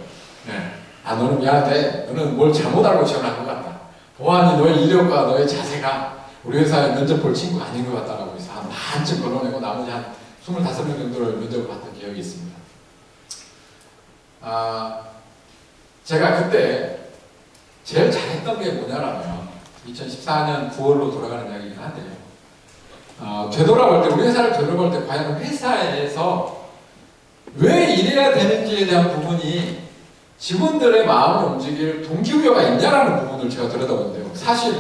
Speaker 3: 네. 너는 미안한데 너는 뭘 잘못 알고 지원한 것 같다. 보안이 너의 이력과 너의 자세가 우리 회사에 면접 볼 친구가 아닌 것 같다라고 해서 한 반쯤 걸러내고 나머지 한 25명 정도를 면접을 봤던 기억이 있습니다. 제가 그때 제일 잘했던 게 뭐냐라면 2014년 9월로 돌아가는 이야기긴 한데요. 되돌아볼 때, 우리 회사를 되돌아볼 때 과연 회사에서 왜 이래야 되는지에 대한 부분이 직원들의 마음을 움직일 동기부여가 있냐라는 부분을 제가 들여다보는데요. 사실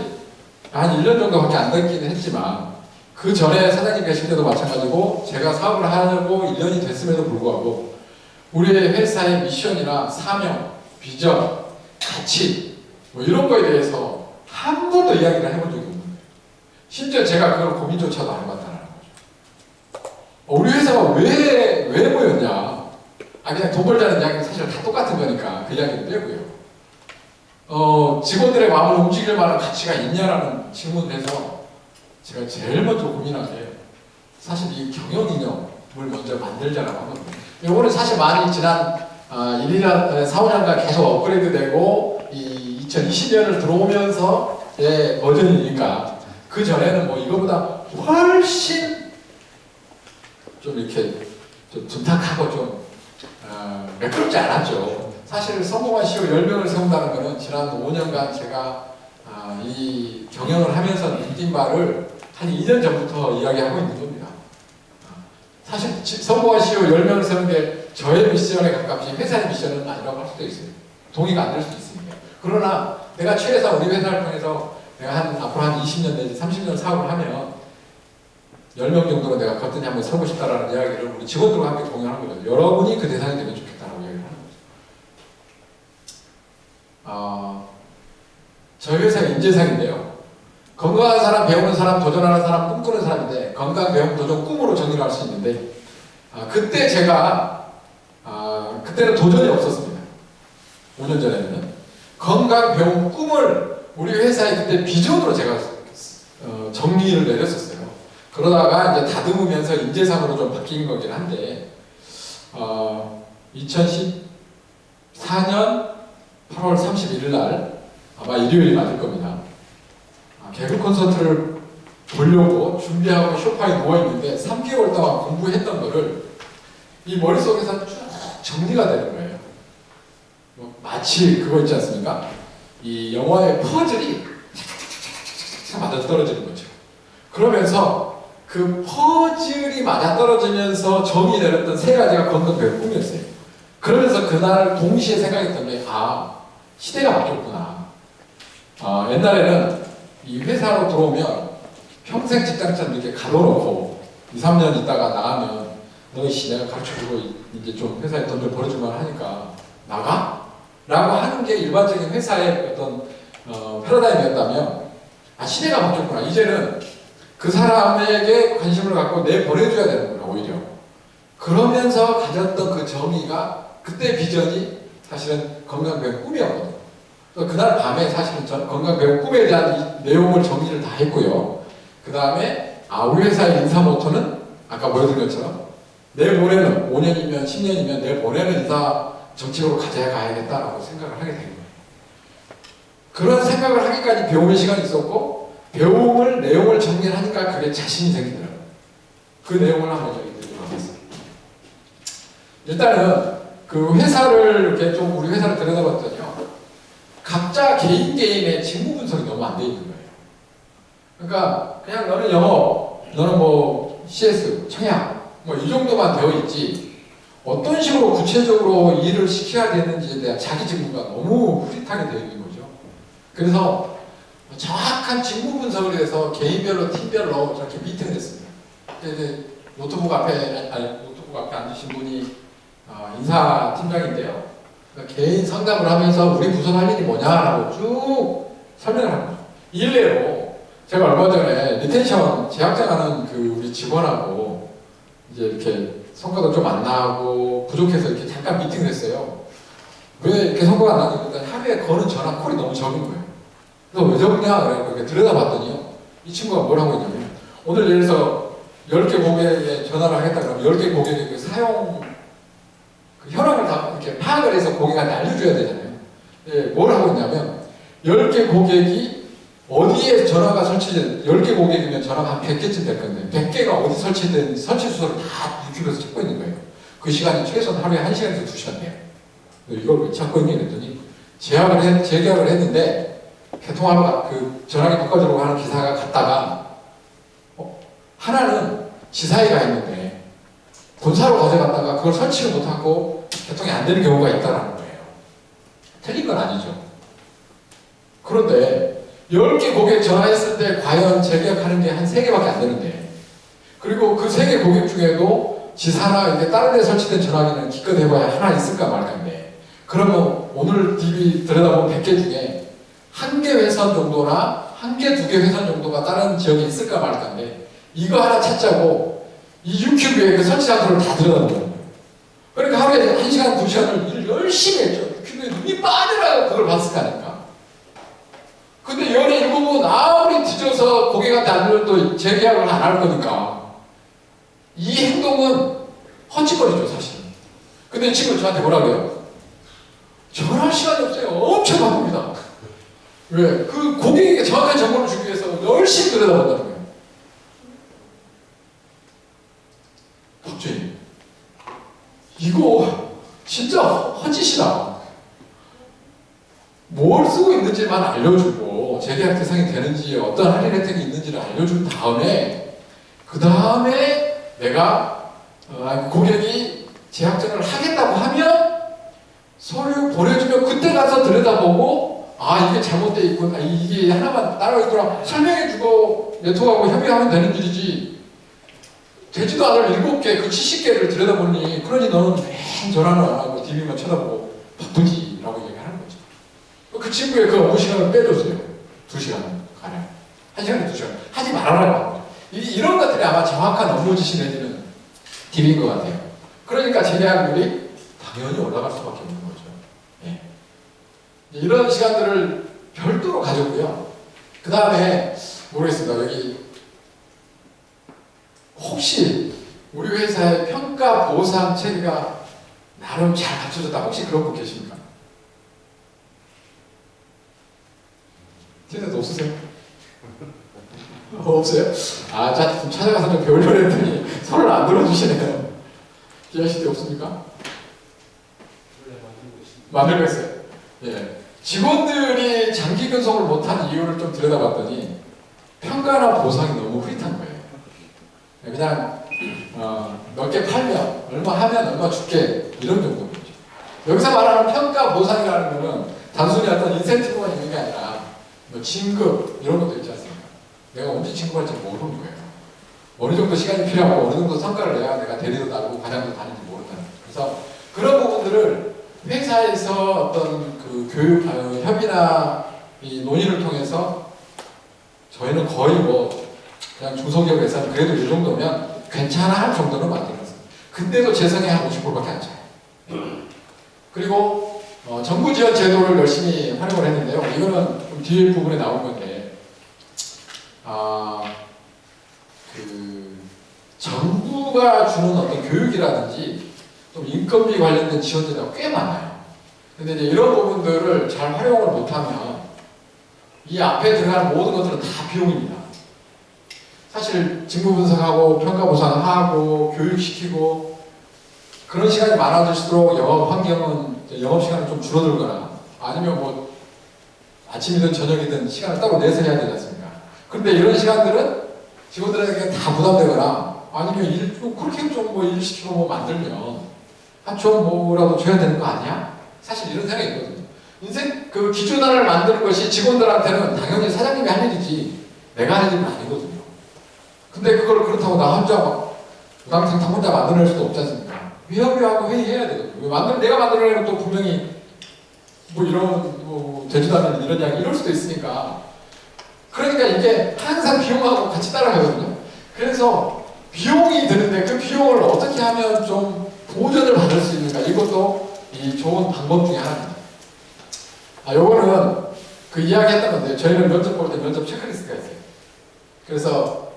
Speaker 3: 한 1년 정도밖에 안 됐기는 했지만 그 전에 사장님 계실 때도 마찬가지고 제가 사업을 하려고 1년이 됐음에도 불구하고 우리의 회사의 미션이나 사명, 비전, 가치 뭐 이런 거에 대해서 한 번도 이야기를 해본 적이 없는 거예요. 심지어 제가 그걸 고민조차도 안 해봤다는 거죠. 우리 회사가 왜 모였냐? 그냥 돈 벌자는 이야기는 사실 다 똑같은 거니까 그 이야기를 빼고요. 직원들의 마음을 움직일 만한 가치가 있냐라는 질문을 해서 제가 제일 먼저 고민한 게 사실 이 경영이념을 먼저 만들자라고 하거든요. 요거는 사실 많이 지난 1년, 4, 5년간 계속 업그레이드 되고 이 2020년을 들어오면서의 버전이니까 그 전에는 뭐 이거보다 훨씬 좀 이렇게 좀 둔탁하고 좀 매끄럽지 않았죠. 사실 성공한 CEO 10명을 세운다는 것은 지난 5년간 제가 이 경영을 하면서 느낀 바를 한 2년 전부터 이야기하고 있는 겁니다. 사실 성공한 CEO 10명을 세우는 게 저의 미션에 가깝지 회사의 미션은 아니라고 할 수도 있어요. 동의가 안 될 수도 있습니다. 그러나 내가 최대한 우리 회사를 통해서 내가 앞으로 한 20년 내지 30년 사업을 하면 10명 정도로 내가 거뜬히 한번 세우고 싶다라는 이야기를 우리 직원들과 함께 공유하는 거죠. 여러분이 그 대상이 되면 좋겠다라고 이야기를 하는 거죠. 저희 회사의 인재상인데요. 건강한 사람, 배우는 사람, 도전하는 사람, 꿈꾸는 사람인데 건강, 배움, 도전, 꿈으로 정의를 할 수 있는데 그때 제가 그때는 도전이 없었습니다. 5년 전에는 건강, 배움, 꿈을 우리 회사의 그때 비전으로 제가 정리를 내렸었어요. 그러다가 이제 다듬으면서 인재상으로 좀 바뀐 거긴 한데 2014년 8월 31일 날 아마 일요일이 맞을 겁니다. 개그 콘서트를 보려고 준비하고 소파에 누워있는데 3개월 동안 공부했던 거를 이 머릿속에서 쭉 정리가 되는 거예요. 마치 그거 있지 않습니까? 이 영화의 퍼즐이 착착착착착 맞아떨어지는 거죠. 그러면서 그 퍼즐이 맞아떨어지면서 정의 내렸던 세 가지가 건강 배움 꿈이었어요. 그러면서 그날 동시에 생각했던 게 시대가 바뀌었구나. 옛날에는 이 회사로 들어오면 평생 직장처럼 이렇게 가둬놓고 2, 3년 있다가 나가면 너희 내가 가르쳐주고 이제 좀 회사에 돈 좀 벌어줄만 하니까 나가? 라고 하는 게 일반적인 회사의 어떤 패러다임이었다면 시대가 바뀌었구나. 이제는 그 사람에게 관심을 갖고 내보내줘야 되는구나 오히려. 그러면서 가졌던 그 정의가 그때 비전이 사실은 건강배움 꿈이었거든요. 그래서 그날 밤에 사실은 전 건강배움 꿈에 대한 이 내용을 정리를 다 했고요. 그 다음에 우리 회사의 인사 모토는 아까 보여드린 것처럼 내보내는 5년이면 10년이면 내보내는 인사 정책으로 가져가야겠다라고 생각을 하게 된 거예요. 그런 생각을 하기까지 배움의 시간이 있었고 배움을 내용을 정리를 하니까 그게 자신이 생기더라고요. 그 내용을 한번 저희 들어보겠습니다. 일단은 그 회사를 이렇게 좀 우리 회사를 들여다봤더니요. 각자 개인의 직무 분석이 너무 안 돼 있는 거예요. 그러니까 그냥 너는 영어, 너는 뭐 CS, 청약 뭐 이 정도만 되어 있지 어떤 식으로 구체적으로 일을 시켜야 되는지에 대한 자기 직무가 너무 흐릿하게 되어 있는 거죠. 그래서 정확한 직무 분석을 해서 개인별로 팀별로 저렇게 미팅을 했습니다. 이제 노트북 앞에 앉으신 분이 인사팀장인데요. 그러니까 개인 상담을 하면서 우리 부서 할 일이 뭐냐라고 쭉 설명을 합니다. 일례로 제가 얼마 전에 리텐션 재학생하는 그 우리 직원하고 이제 이렇게 성과도 좀 안 나고 부족해서 이렇게 잠깐 미팅을 했어요. 왜 이렇게 성과가 안 나니까 하루에 거는 전화 콜이 너무 적은 거예요. 그래서 왜 적냐? 그래서 이렇게 들여다봤더니요. 이 친구가 뭘 하고 있냐면 오늘 예를 들어서 10개 고객에 전화를 하겠다 그러면 10개 고객의 그 사용 그 현황을 다 이렇게 파악을 해서 고객한테 알려줘야 되잖아요. 예, 뭘 하고 있냐면 10개 고객이 어디에 전화가 설치된 10개 고객이면 전화가 한 100개쯤 될 건데 100개가 어디 설치된 설치 수소를 다 유튜브에서 찾고 있는 거예요. 그 시간이 최소한 하루에 1시간에서 2시간 돼요. 이걸 왜 찾고 있냐 그랬더니 재계약을 했는데 개통하러 그 전화기 바꿔주려고 하는 기사가 갔다가 하나는 지사에 가 있는데 본사로 가져갔다가 그걸 설치를 못하고 개통이 안 되는 경우가 있다는 거예요. 틀린 건 아니죠. 그런데 10개 고객 전화했을 때 과연 재계약하는 게 한 3개밖에 안 되는데 그리고 그 3개 고객 중에도 지사나 이게 다른 데 설치된 전화기는 기껏 해봐야 하나 있을까 말까인데 그러면 오늘 DB 들여다보면 100개 중에 1개 회선 정도나 1개, 2개 회선 정도가 다른 지역에 있을까 말까인데 이거 하나 찾자고 이 유튜브에 그 설치 장소를 다 들여다보는 거예요. 그러니까 하루에 1시간, 2시간을 일을 열심히 했죠. 유튜브에 눈이 빠지라고 그걸 봤을 거 아닙니까? 근데 연예 일부분 아무리 뒤져서 고객한테 안 들어도 재계약을 안 할 거니까 이 행동은 헛짓거리죠 사실은. 근데 이 친구는 저한테 뭐라 그래요? 전화할 시간이 없어요. 엄청 바쁩니다. 왜? 그 고객에게 정확한 정보를 주기 위해서 열심히 들여다본다는 거예요. 박주인 이거 진짜 헛짓이다. 뭘 쓰고 있는지만 알려주고 재계약 대상이 되는지 어떤 할인 혜택이 있는지를 알려준 다음에 그 다음에 내가 고객이 재약전을 하겠다고 하면 서류 보내주면 그때 가서 들여다보고 이게 잘못되어 있군 이게 하나만 따로 있구나 설명해주고 네트워크하고 협의하면 되는 일이지 되지도 않을 7개 그 70개를 들여다보니 그러니 너는 맨 전화는 안 하고 DB만 쳐다보고 바쁘지 라고 얘기하는 거죠. 그 친구의 그 업무 시간을 빼줬어요. 2시간 가량. 1시간에 2시간. 하지 말아라고 하는 거예요. 이런 것들이 아마 정확한 업무 지시 내지는 DB인 것 같아요. 그러니까 재계약률이 당연히 올라갈 수밖에 없는 거죠. 예. 이런 시간들을 별도로 가졌고요. 그 다음에 모르겠습니다. 여기 혹시 우리 회사의 평가 보상 체계가 나름 잘 갖춰졌다. 혹시 그런 분 계십니까? 팀에도 없으세요? 없어요? 자, 좀 찾아가서 좀 배우려고 했더니 손을 안 들어주시네요. 기아씨도 없습니까? 만들고 있어요. 예. 직원들이 장기 근속을 못한 이유를 좀 들여다봤더니 평가나 보상이 너무 흐릿한 거예요. 그냥 몇 개 팔면 얼마 하면 얼마 줄게 이런 정도죠. 여기서 말하는 평가 보상이라는 거는 단순히 어떤 인센티브만 있는 게 아니라 뭐 진급 이런 것도 있지 않습니까? 내가 언제 진급할지 모르는 거예요. 어느 정도 시간이 필요하고 어느 정도 성과를 내야 내가 대리도 나고 과장도 다닌지 모른다는 거예요. 그래서 그런 부분들을 회사에서 어떤 그 교육, 협의나 이 논의를 통해서 저희는 거의 뭐 그냥 중소기업 회사는 그래도 이 정도면 괜찮아 할 정도는 만들었어요. 근데도 재성이 한 50%밖에 안 차요. 그리고 정부 지원 제도를 열심히 활용을 했는데요. 이거는 좀 뒤에 부분에 나온 건데, 정부가 주는 어떤 교육이라든지 또 인건비 관련된 지원들이 꽤 많아요. 근데 이제 이런 부분들을 잘 활용을 못하면 이 앞에 들어가는 모든 것들은 다 비용입니다. 사실 직무 분석하고 평가 보상하고 교육시키고 그런 시간이 많아질수록 영업 환경은 영업 시간이 좀 줄어들거나 아니면 뭐 아침이든 저녁이든 시간을 따로 내서 해야 되지 않습니까? 그런데 이런 시간들은 직원들에게 다 부담되거나 아니면 그렇게 좀 뭐 일 시키고 뭐 만들면 좀 뭐라도 줘야 되는 거 아니야? 사실 이런 생각이 있거든요. 인생 그 기초단을 만드는 것이 직원들한테는 당연히 사장님이 할 일이지 내가 할 일은 아니거든요. 근데 그걸 그렇다고 나 혼자 막 우당탕탕 혼자 만들어낼 수도 없지 않습니까? 위협하고 회의해야 되거든요. 내가 만들어내면 또 분명히 뭐 이런 뭐 되지도 않는 이런 이야기 이럴 수도 있으니까. 그러니까 이게 항상 비용하고 같이 따라가거든요. 그래서 비용이 드는데 그 비용을 어떻게 하면 좀 보전을 받을 수 있는가, 이것도 이 좋은 방법 중에 하나입니다. 요거는 그 이야기 했던 건데, 저희는 면접 볼 때 면접 체크리스트가 있어요. 그래서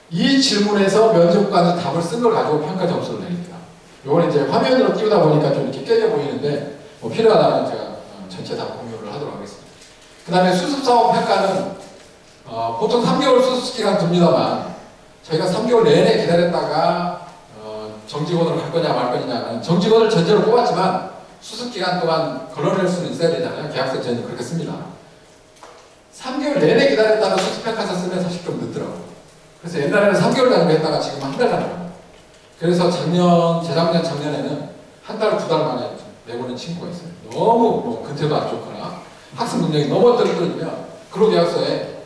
Speaker 3: 이 질문에서 면접관이 답을 쓴 걸 가지고 평가 점수를 내립니다. 요거는 이제 화면으로 띄우다 보니까 좀 이렇게 깨져 보이는데 뭐 필요하다면 제가 전체 다 공유를 하도록 하겠습니다. 그 다음에 수습사원 평가는 보통 3개월 수습기간 둡니다만 저희가 3개월 내내 기다렸다가 정직원으로 갈 거냐 말 거냐는 정직원을 전제로 뽑았지만 수습기간 동안 걸러낼 수는 있어야 되잖아요. 계약서 저희는 그렇게 씁니다. 3개월 내내 기다렸다가 수습평가서 쓰면 사실 좀 늦더라고요. 그래서 옛날에는 3개월 단위로 했다가 지금 한 달 단위로. 그래서 재작년, 작년에는 한 달, 2달 만에 내보낸 친구가 있어요. 너무 뭐 근태도 안 좋거나 학습 능력이 너무 떨어지면 근로계약서에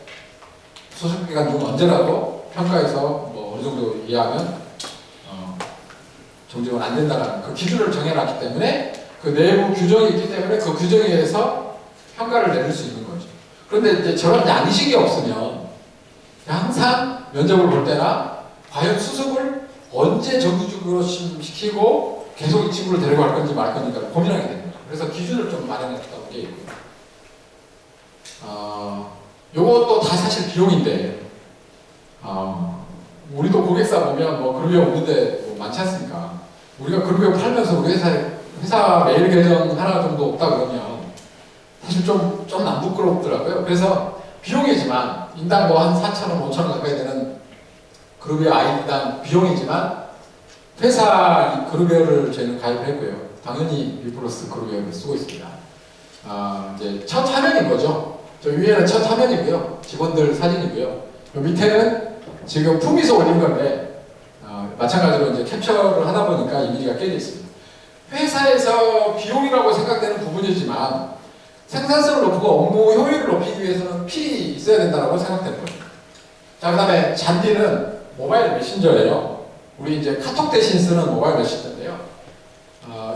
Speaker 3: 수습기간 중 언제라도 평가해서 뭐 어느 정도 이해하면 정직은 안 된다는 그 기준을 정해놨기 때문에 그 내부 규정이 있기 때문에 그 규정에 의해서 평가를 내릴 수 있는 거죠. 그런데 이제 저런 양식이 없으면 항상 면접을 볼 때나 과연 수습을 언제 정규직으로 시키고 계속 이 친구를 데리고 갈 건지 말 건지 고민하게 됩니다. 그래서 기준을 좀 마련했다는 게 있고요. 요것도 다 사실 비용인데 우리도 고객사 보면 뭐 그룹이 없는데 뭐 많지 않습니까? 우리가 그룹이 팔면서 우리 회사 메일 계정 하나 정도 없다 그러면 사실 좀 안 부끄럽더라고요. 그래서 비용이지만 인당 뭐 한 4,000원, 5,000원 가까이 되는 그룹의 아이디당 비용이지만 회사 그룹웨어를 저희는 가입을 했고요. 당연히 비플러스 그룹웨어를 쓰고 있습니다. 이제 첫 화면인 거죠. 저 위에는 첫 화면이고요. 직원들 사진이고요. 요 밑에는 지금 품위서 올린 건데 마찬가지로 이제 캡처를 하다 보니까 이미지가 깨져 있습니다. 회사에서 비용이라고 생각되는 부분이지만 생산성을 높이고 업무 효율을 높이기 위해서는 필이 있어야 된다고 생각되는 거죠. 자, 그 다음에 잔디는 모바일 메신저예요. 우리 이제 카톡 대신 쓰는 모바일 메신저인데요.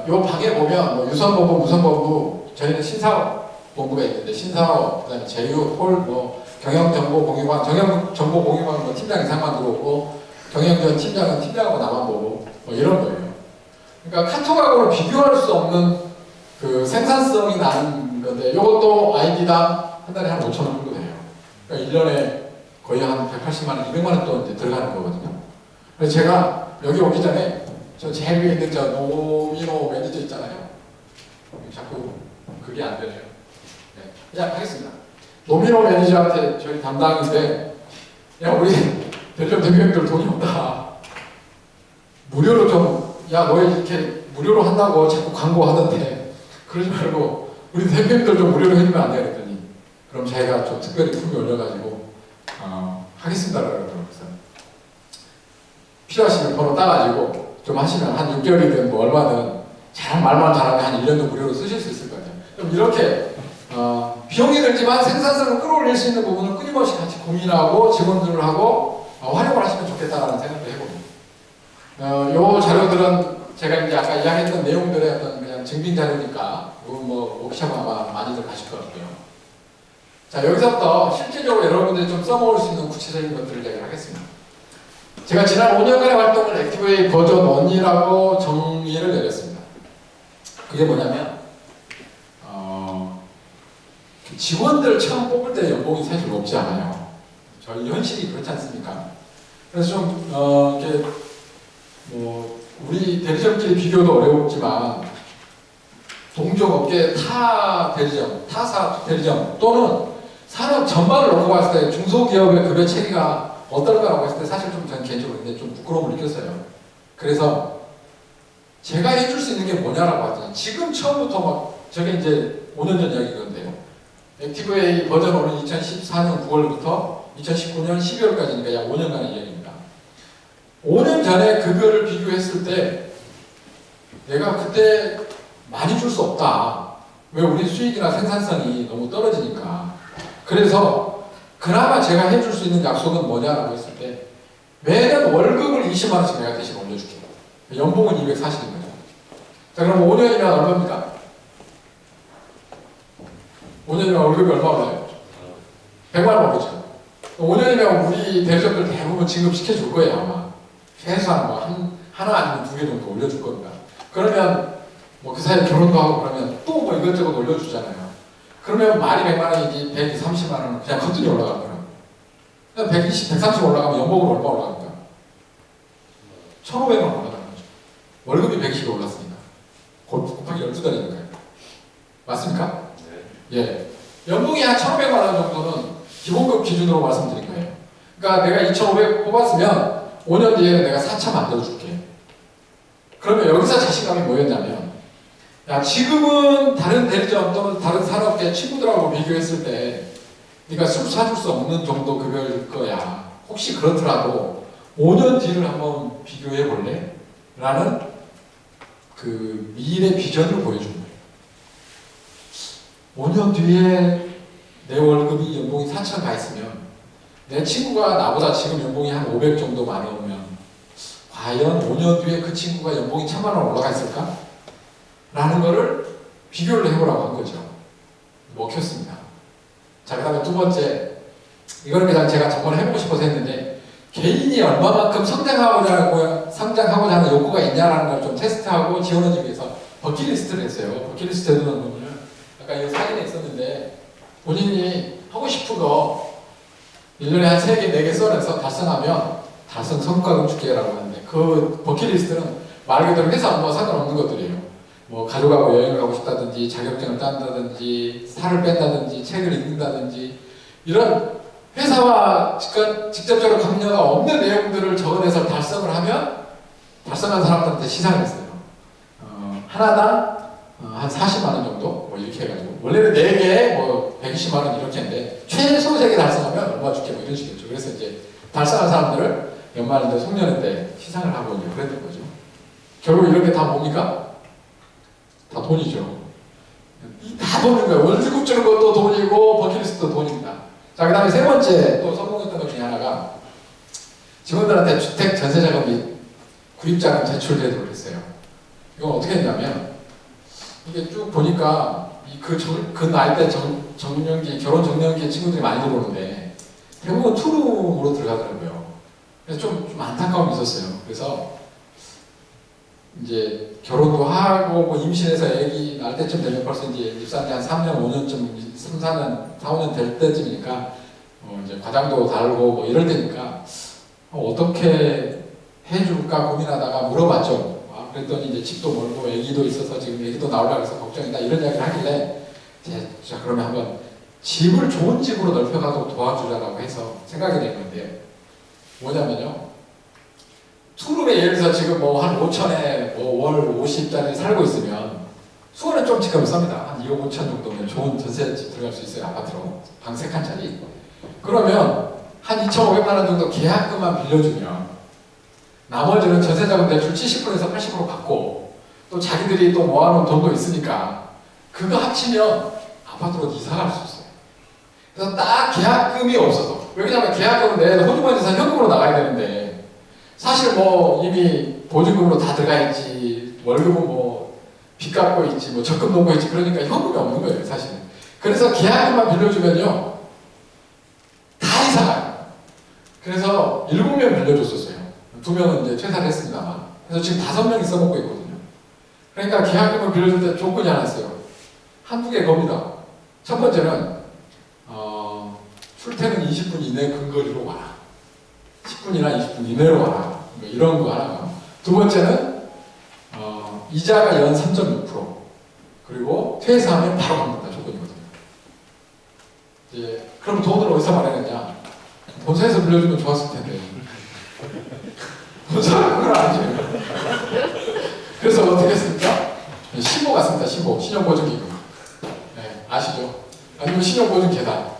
Speaker 3: 요 방에 보면 뭐 유선본부, 무선본부, 저희는 신사업본부가 있는데 신사업, 그다음에 제휴, 홀, 뭐 경영정보공유방, 경영정보공유방 뭐 팀장 이상만 들어오고 경영지원 팀장은 팀장하고 나만 보고 뭐 이런 거예요. 그러니까 카톡하고는 비교할 수 없는 그 생산성이 나는 건데 이것도 아이디당 한 달에 한 5,000원 정도 돼요. 그러니까 1년에 거의 한 180만 원, 200만 원 또 이제 들어가는 거거든요. 그래서 제가 여기 오기 전에 저 제일 위에 있는 저 노미노 매니저 있잖아요. 자꾸 그게 안 되네요. 네, 그냥 하겠습니다. 노미노 매니저한테 저희 담당인데 야 우리 대표님들 돈이 없다. 무료로 좀 야 너 이렇게 무료로 한다고 자꾸 광고하던데 그러지 말고 우리 대표님들 좀 무료로 해주면 안 돼? 그랬더니 그럼 자기가 좀 특별히 품위 올려가지고 하겠습니다 그러더라고요. 필요하시면 번호 따가지고 좀 하시면 한 6개월이든 뭐 얼마든 말만 잘하면 한 1년도 무료로 쓰실 수 있을 것 같아요. 좀 이렇게 비용이 들지만 생산성을 끌어올릴 수 있는 부분은 끊임없이 같이 고민하고 직원들하고 활용을 하시면 좋겠다라는 생각도 해봅니다. 요 자료들은 제가 이제 아까 이야기했던 내용들의 어떤 그냥 증빙 자료니까 뭐 워크샵 아마 많이들 가실 것 같고요. 자, 여기서부터 실제적으로 여러분들이 좀 써먹을 수 있는 구체적인 것들을 얘기를 하겠습니다. 제가 지난 5년간의 활동을 액티브웨이 버전 1이라고 정의를 내렸습니다. 그게 뭐냐면 직원들 처음 뽑을 때 연봉이 사실 높지 않아요. 저희 현실이 그렇지 않습니까? 그래서 좀 이렇게 뭐 우리 대리점끼리 비교도 어렵지만 동종업계 타 대리점, 타사 대리점 또는 산업 전반을 놓고 봤을 때 중소기업의 급여 체계가 어떨까라고 했을 때 사실 좀 저는 개인적으로 굉장히 좀 부끄러움을 느꼈어요. 그래서 제가 해줄 수 있는 게 뭐냐라고 하더니 지금 처음부터 막 저게 이제 5년 전 이야기건데요. 액티브A 버전 5는 2014년 9월부터 2019년 12월까지니까 약 5년간의 이야기입니다. 5년 전에 급여를 비교했을 때 내가 그때 많이 줄 수 없다. 왜 우리 수익이나 생산성이 너무 떨어지니까. 그래서 그나마 제가 해줄 수 있는 약속은 뭐냐라고 했을 때 매년 월급을 20만 원씩 내가 대신 올려줄게요. 연봉은 240인 거죠. 자, 그럼 5년이면 얼마입니까? 5년이면 월급이 얼마 올라요? 100만 원 오르죠. 5년이면 우리 대리점들 대부분 지급시켜줄 거예요, 아마. 최소한 뭐 하나 아니면 2개 정도 올려줄 겁니다. 그러면 뭐 그 사이에 결혼도 하고 그러면 또 뭐 이것저것 올려주잖아요. 그러면 말이 100만 원이지 130만 원은 그냥 거뜬히 올라가는 거예요. 120, 130 올라가면 연봉은 얼마 올라갑니까? 1,500만 원 올라가는 거죠. 월급이 120이 올랐으니까. 곱하기 12달이니까요. 맞습니까?
Speaker 2: 네.
Speaker 3: 예. 연봉이 한 1,500만 원 정도는 기본급 기준으로 말씀드린 거예요. 그러니까 내가 2,500 뽑았으면 5년 뒤에 내가 4,000 만들어줄게. 그러면 여기서 자신감이 뭐였냐면 야, 지금은 다른 대리점 또는 다른 산업계 친구들하고 비교했을 때 네가 술 사줄 수 없는 정도 급여일 거야. 혹시 그렇더라도 5년 뒤를 한번 비교해 볼래? 라는 그 미래 비전을 보여준 거예요. 5년 뒤에 내 월급이 연봉이 4,000 가 있으면 내 친구가 나보다 지금 연봉이 한 500 정도 많으면 과연 5년 뒤에 그 친구가 연봉이 1,000만 원 올라가 있을까? 라는 거를 비교를 해보라고 한 거죠. 먹혔습니다. 자, 그 다음에 두 번째, 이거는 그냥 제가 저번에 해보고 싶어서 했는데 개인이 얼마만큼 성장하고자 하는 욕구가 있냐라는 걸 좀 테스트하고 지원하기 위해서 버킷리스트를 했어요. 버킷리스트는 뭐냐면 아까 이 사진에 있었는데 본인이 하고 싶은 거 1년에 한 3개, 4개 써내서 달성하면 달성 성과금 줄게라고 하는데 그 버킷리스트는 말 그대로 회사 업무와 상관없는 것들이에요. 뭐 가족하고 여행을 가고 싶다든지 자격증을 딴다든지 살을 뺀다든지 책을 읽는다든지 이런 회사와 직접적으로 관계가 없는 내용들을 적어내서 달성을 하면 달성한 사람들한테 시상을 했어요. 하나당 한 40만 원 정도 뭐 이렇게 해가지고 원래는 4개에 뭐 120만 원 이렇게 했는데 최소 3개 달성하면 얼마 줄게 뭐 이런 식이었죠. 그래서 이제 달성한 사람들을 연말인데 송년회 때 시상을 하고 이제 그랬던 거죠. 결국 이런 게 다 뭡니까? 다 돈이죠. 다 돈인 거예요. 월급 주는 것도 돈이고 버킷리스트도 돈입니다. 자, 그 다음에 세 번째 또 성공했던 것 중에 하나가 직원들한테 주택 전세자금 및 구입자금 제출 제도를 했어요. 이건 어떻게 했냐면 이게 쭉 보니까 그 나이 때 정년기, 결혼 정년기 친구들이 많이 들어오는데 대부분 투룸으로 들어가더라고요. 그래서 좀 안타까움이 있었어요. 그래서 이제 결혼도 하고 뭐 임신해서 아기 날 때쯤 되면 벌써 이제 입사한 지 한 3년, 5년쯤, 4, 5년 될 때쯤이니까 이제 과장도 달고 뭐 이럴 때니까 어떻게 해줄까 고민하다가 물어봤죠. 그랬더니 이제 집도 멀고 아기도 있어서 지금 아기도 나오려고 해서 걱정이다 이런 이야기를 하길래 자 그러면 한번 집을 좋은 집으로 넓혀가도 도와주자라고 해서 생각이 된 건데 뭐냐면요. 투룸에 예를 들어서 지금 뭐 한 5천에 뭐 월 50짜리 살고 있으면 수원은 좀 지금 쌉니다. 한 2억 5천 정도면 좋은 전세집 들어갈 수 있어요. 아파트로. 방 3칸짜리. 그러면 한 2,500만 원 정도 계약금만 빌려주면 나머지는 전세자금 대출 70%에서 80% 받고 또 자기들이 또 모아놓은 돈도 있으니까 그거 합치면 아파트로 이사 갈 수 있어요. 그래서 딱 계약금이 없어서 왜냐하면 계약금은 내 호주머니에서 현금으로 나가야 되는데 사실 뭐 이미 보증금으로 다 들어가 있지 월급은 뭐 빚 갚고 있지 뭐 적금 놓고 있지 그러니까 현금이 없는 거예요 사실은. 그래서 계약금만 빌려주면요 다 이사가요. 그래서 7명 빌려줬었어요. 2명은 이제 퇴사를 했습니다만. 그래서 지금 5명이 써먹고 있거든요. 그러니까 계약금을 빌려줄 때 조건이 하나 있어요. 한두 개 겁니다. 첫 번째는 출퇴근 20분 이내 근거리로 와라. 10분이나 20분 이내로 와라. 뭐 이런 거 하나가. 두 번째는 이자가 연 3.6% 그리고 퇴사하면 바로 갚는다 조건이거든요. 이제 그럼 돈을 어디서 마련했냐? 본사에서 빌려주면 좋았을 텐데 본사가 그걸 안 해줘요. 그래서 어떻게 했습니까? 신고 갔습니다. 신고 신용보증기금. 네, 아시죠? 아니면 신용보증 계단.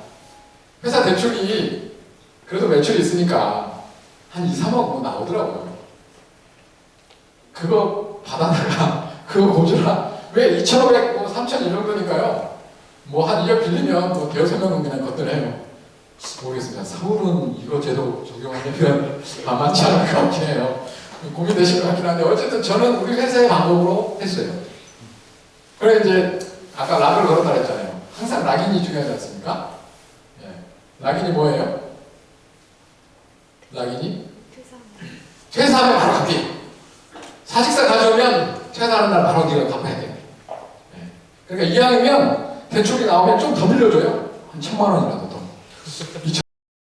Speaker 3: 회사 대출이 그래도 매출이 있으니까 한 2, 3억 뭐 나오더라고요. 그거 받아다가 그거 고주라 왜 2,500, 뭐 3,000 이런 거니까요. 뭐 한 2억 빌리면 뭐 대여세명은 그냥 거뜬해요. 모르겠습니다. 서울은 이거 제도 적용하려면 만만치 않을 것 같긴 해요. 고민되실 것 같긴 한데 어쨌든 저는 우리 회사의 방법으로 했어요. 그래 이제 아까 락을 걸었다 그랬잖아요. 항상 락인이 중요하지 않습니까? 예. 락인이 뭐예요? 락인이? 퇴사하면 바로 갚기. 사직서 가져오면 퇴사하는 날 바로 네가 갚아야 돼. 예. 그러니까 이왕이면 대출이 나오면 좀 더 빌려줘요. 한 1,000만 원이라도 더.